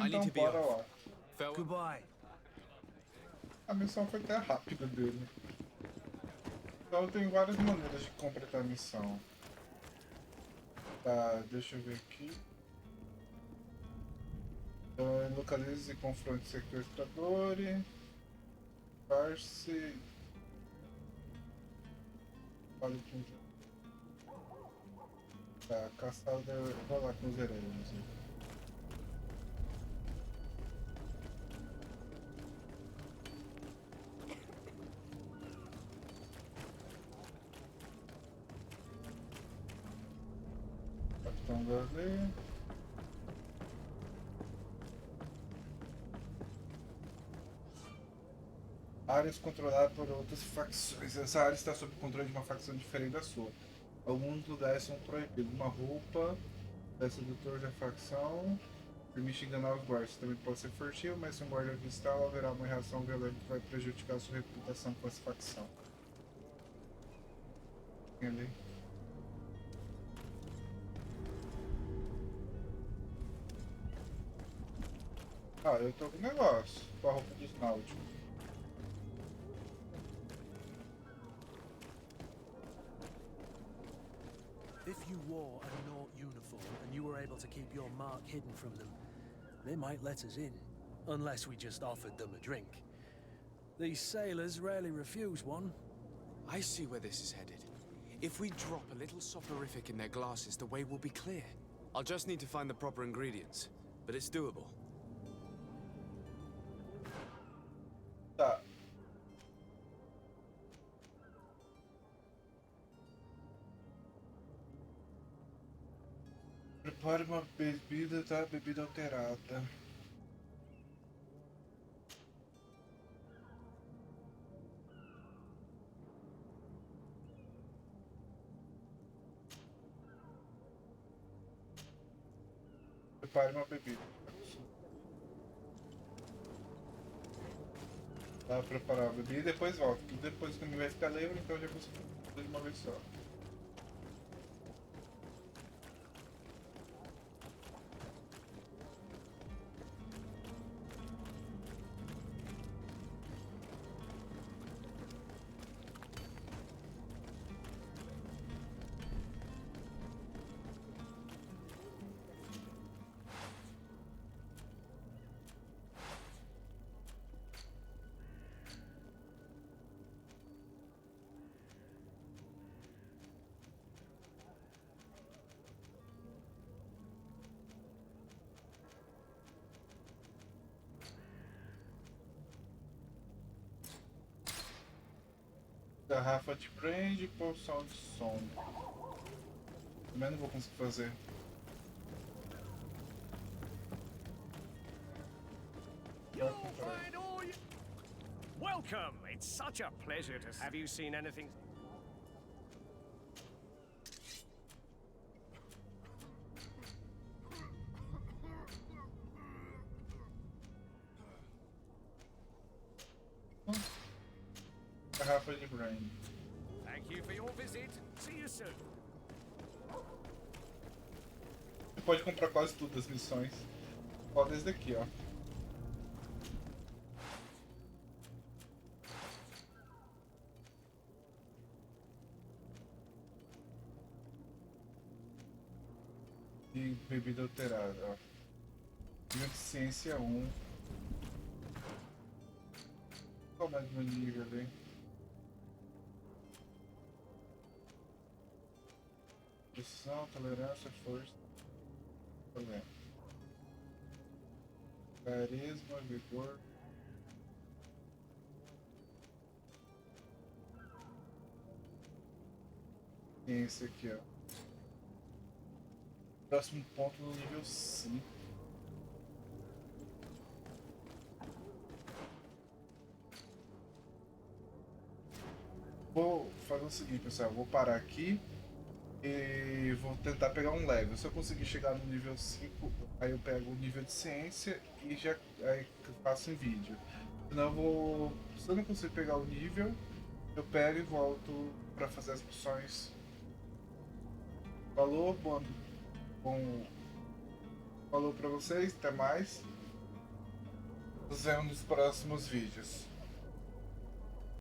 Então bora lá. Goodbye. A missão foi até rápida dele. Então tem várias maneiras de completar a missão. Tá, deixa eu ver aqui. Localize e confronte sequestradores. Farse. Fale com. Tá, caçada. Vou lá com os heróis. Capitão Garley. Áreas controladas por outras facções. Essa área está sob controle de uma facção diferente da sua. Alguns lugares são proibidos. Uma roupa da sedutor da facção permite enganar os guardas. Também pode ser furtivo, mas se um guarda avistá-lo, haverá uma reação violenta que vai prejudicar sua reputação com essa facção. Ali. Ah, eu tô com um negócio com a roupa de náutico. If you wore a Naut uniform and you were able to keep your mark hidden from them, they might let us in, unless we just offered them a drink. These sailors rarely refuse one. I see where this is headed. If we drop a little soporific in their glasses, the way will be clear. I'll just need to find the proper ingredients, but it's doable. Tá. Prepare uma bebida, tá? Bebida alterada. Prepare uma bebida. Tá, preparar a bebida e depois volta. Depois o caminho vai ficar livre, então já consigo fazer de uma vez só. Garrafa de brand e poção de som. Também não vou conseguir fazer. Welcome! It's such a pleasure to... Have you seen anything? Garrafa de brand. Thank you for your visit. See you soon. Você pode comprar quase tudo as missões. Pode esse daqui, ó. E bebida alterada, ó. Nível de ciência 1. Qual mais meu nível ali? Pressão, tolerância, força. Carisma, vigor. Tem esse aqui, ó. Próximo ponto no nível 5. Vou fazer o seguinte, pessoal. Vou parar aqui e vou tentar pegar um level. Se eu conseguir chegar no nível 5, aí eu pego o nível de ciência e já aí faço em vídeo. Senão eu vou. Se eu não conseguir pegar o nível, eu pego e volto para fazer as missões. Falou, bom Falou pra vocês, até mais. Nos vemos nos próximos vídeos.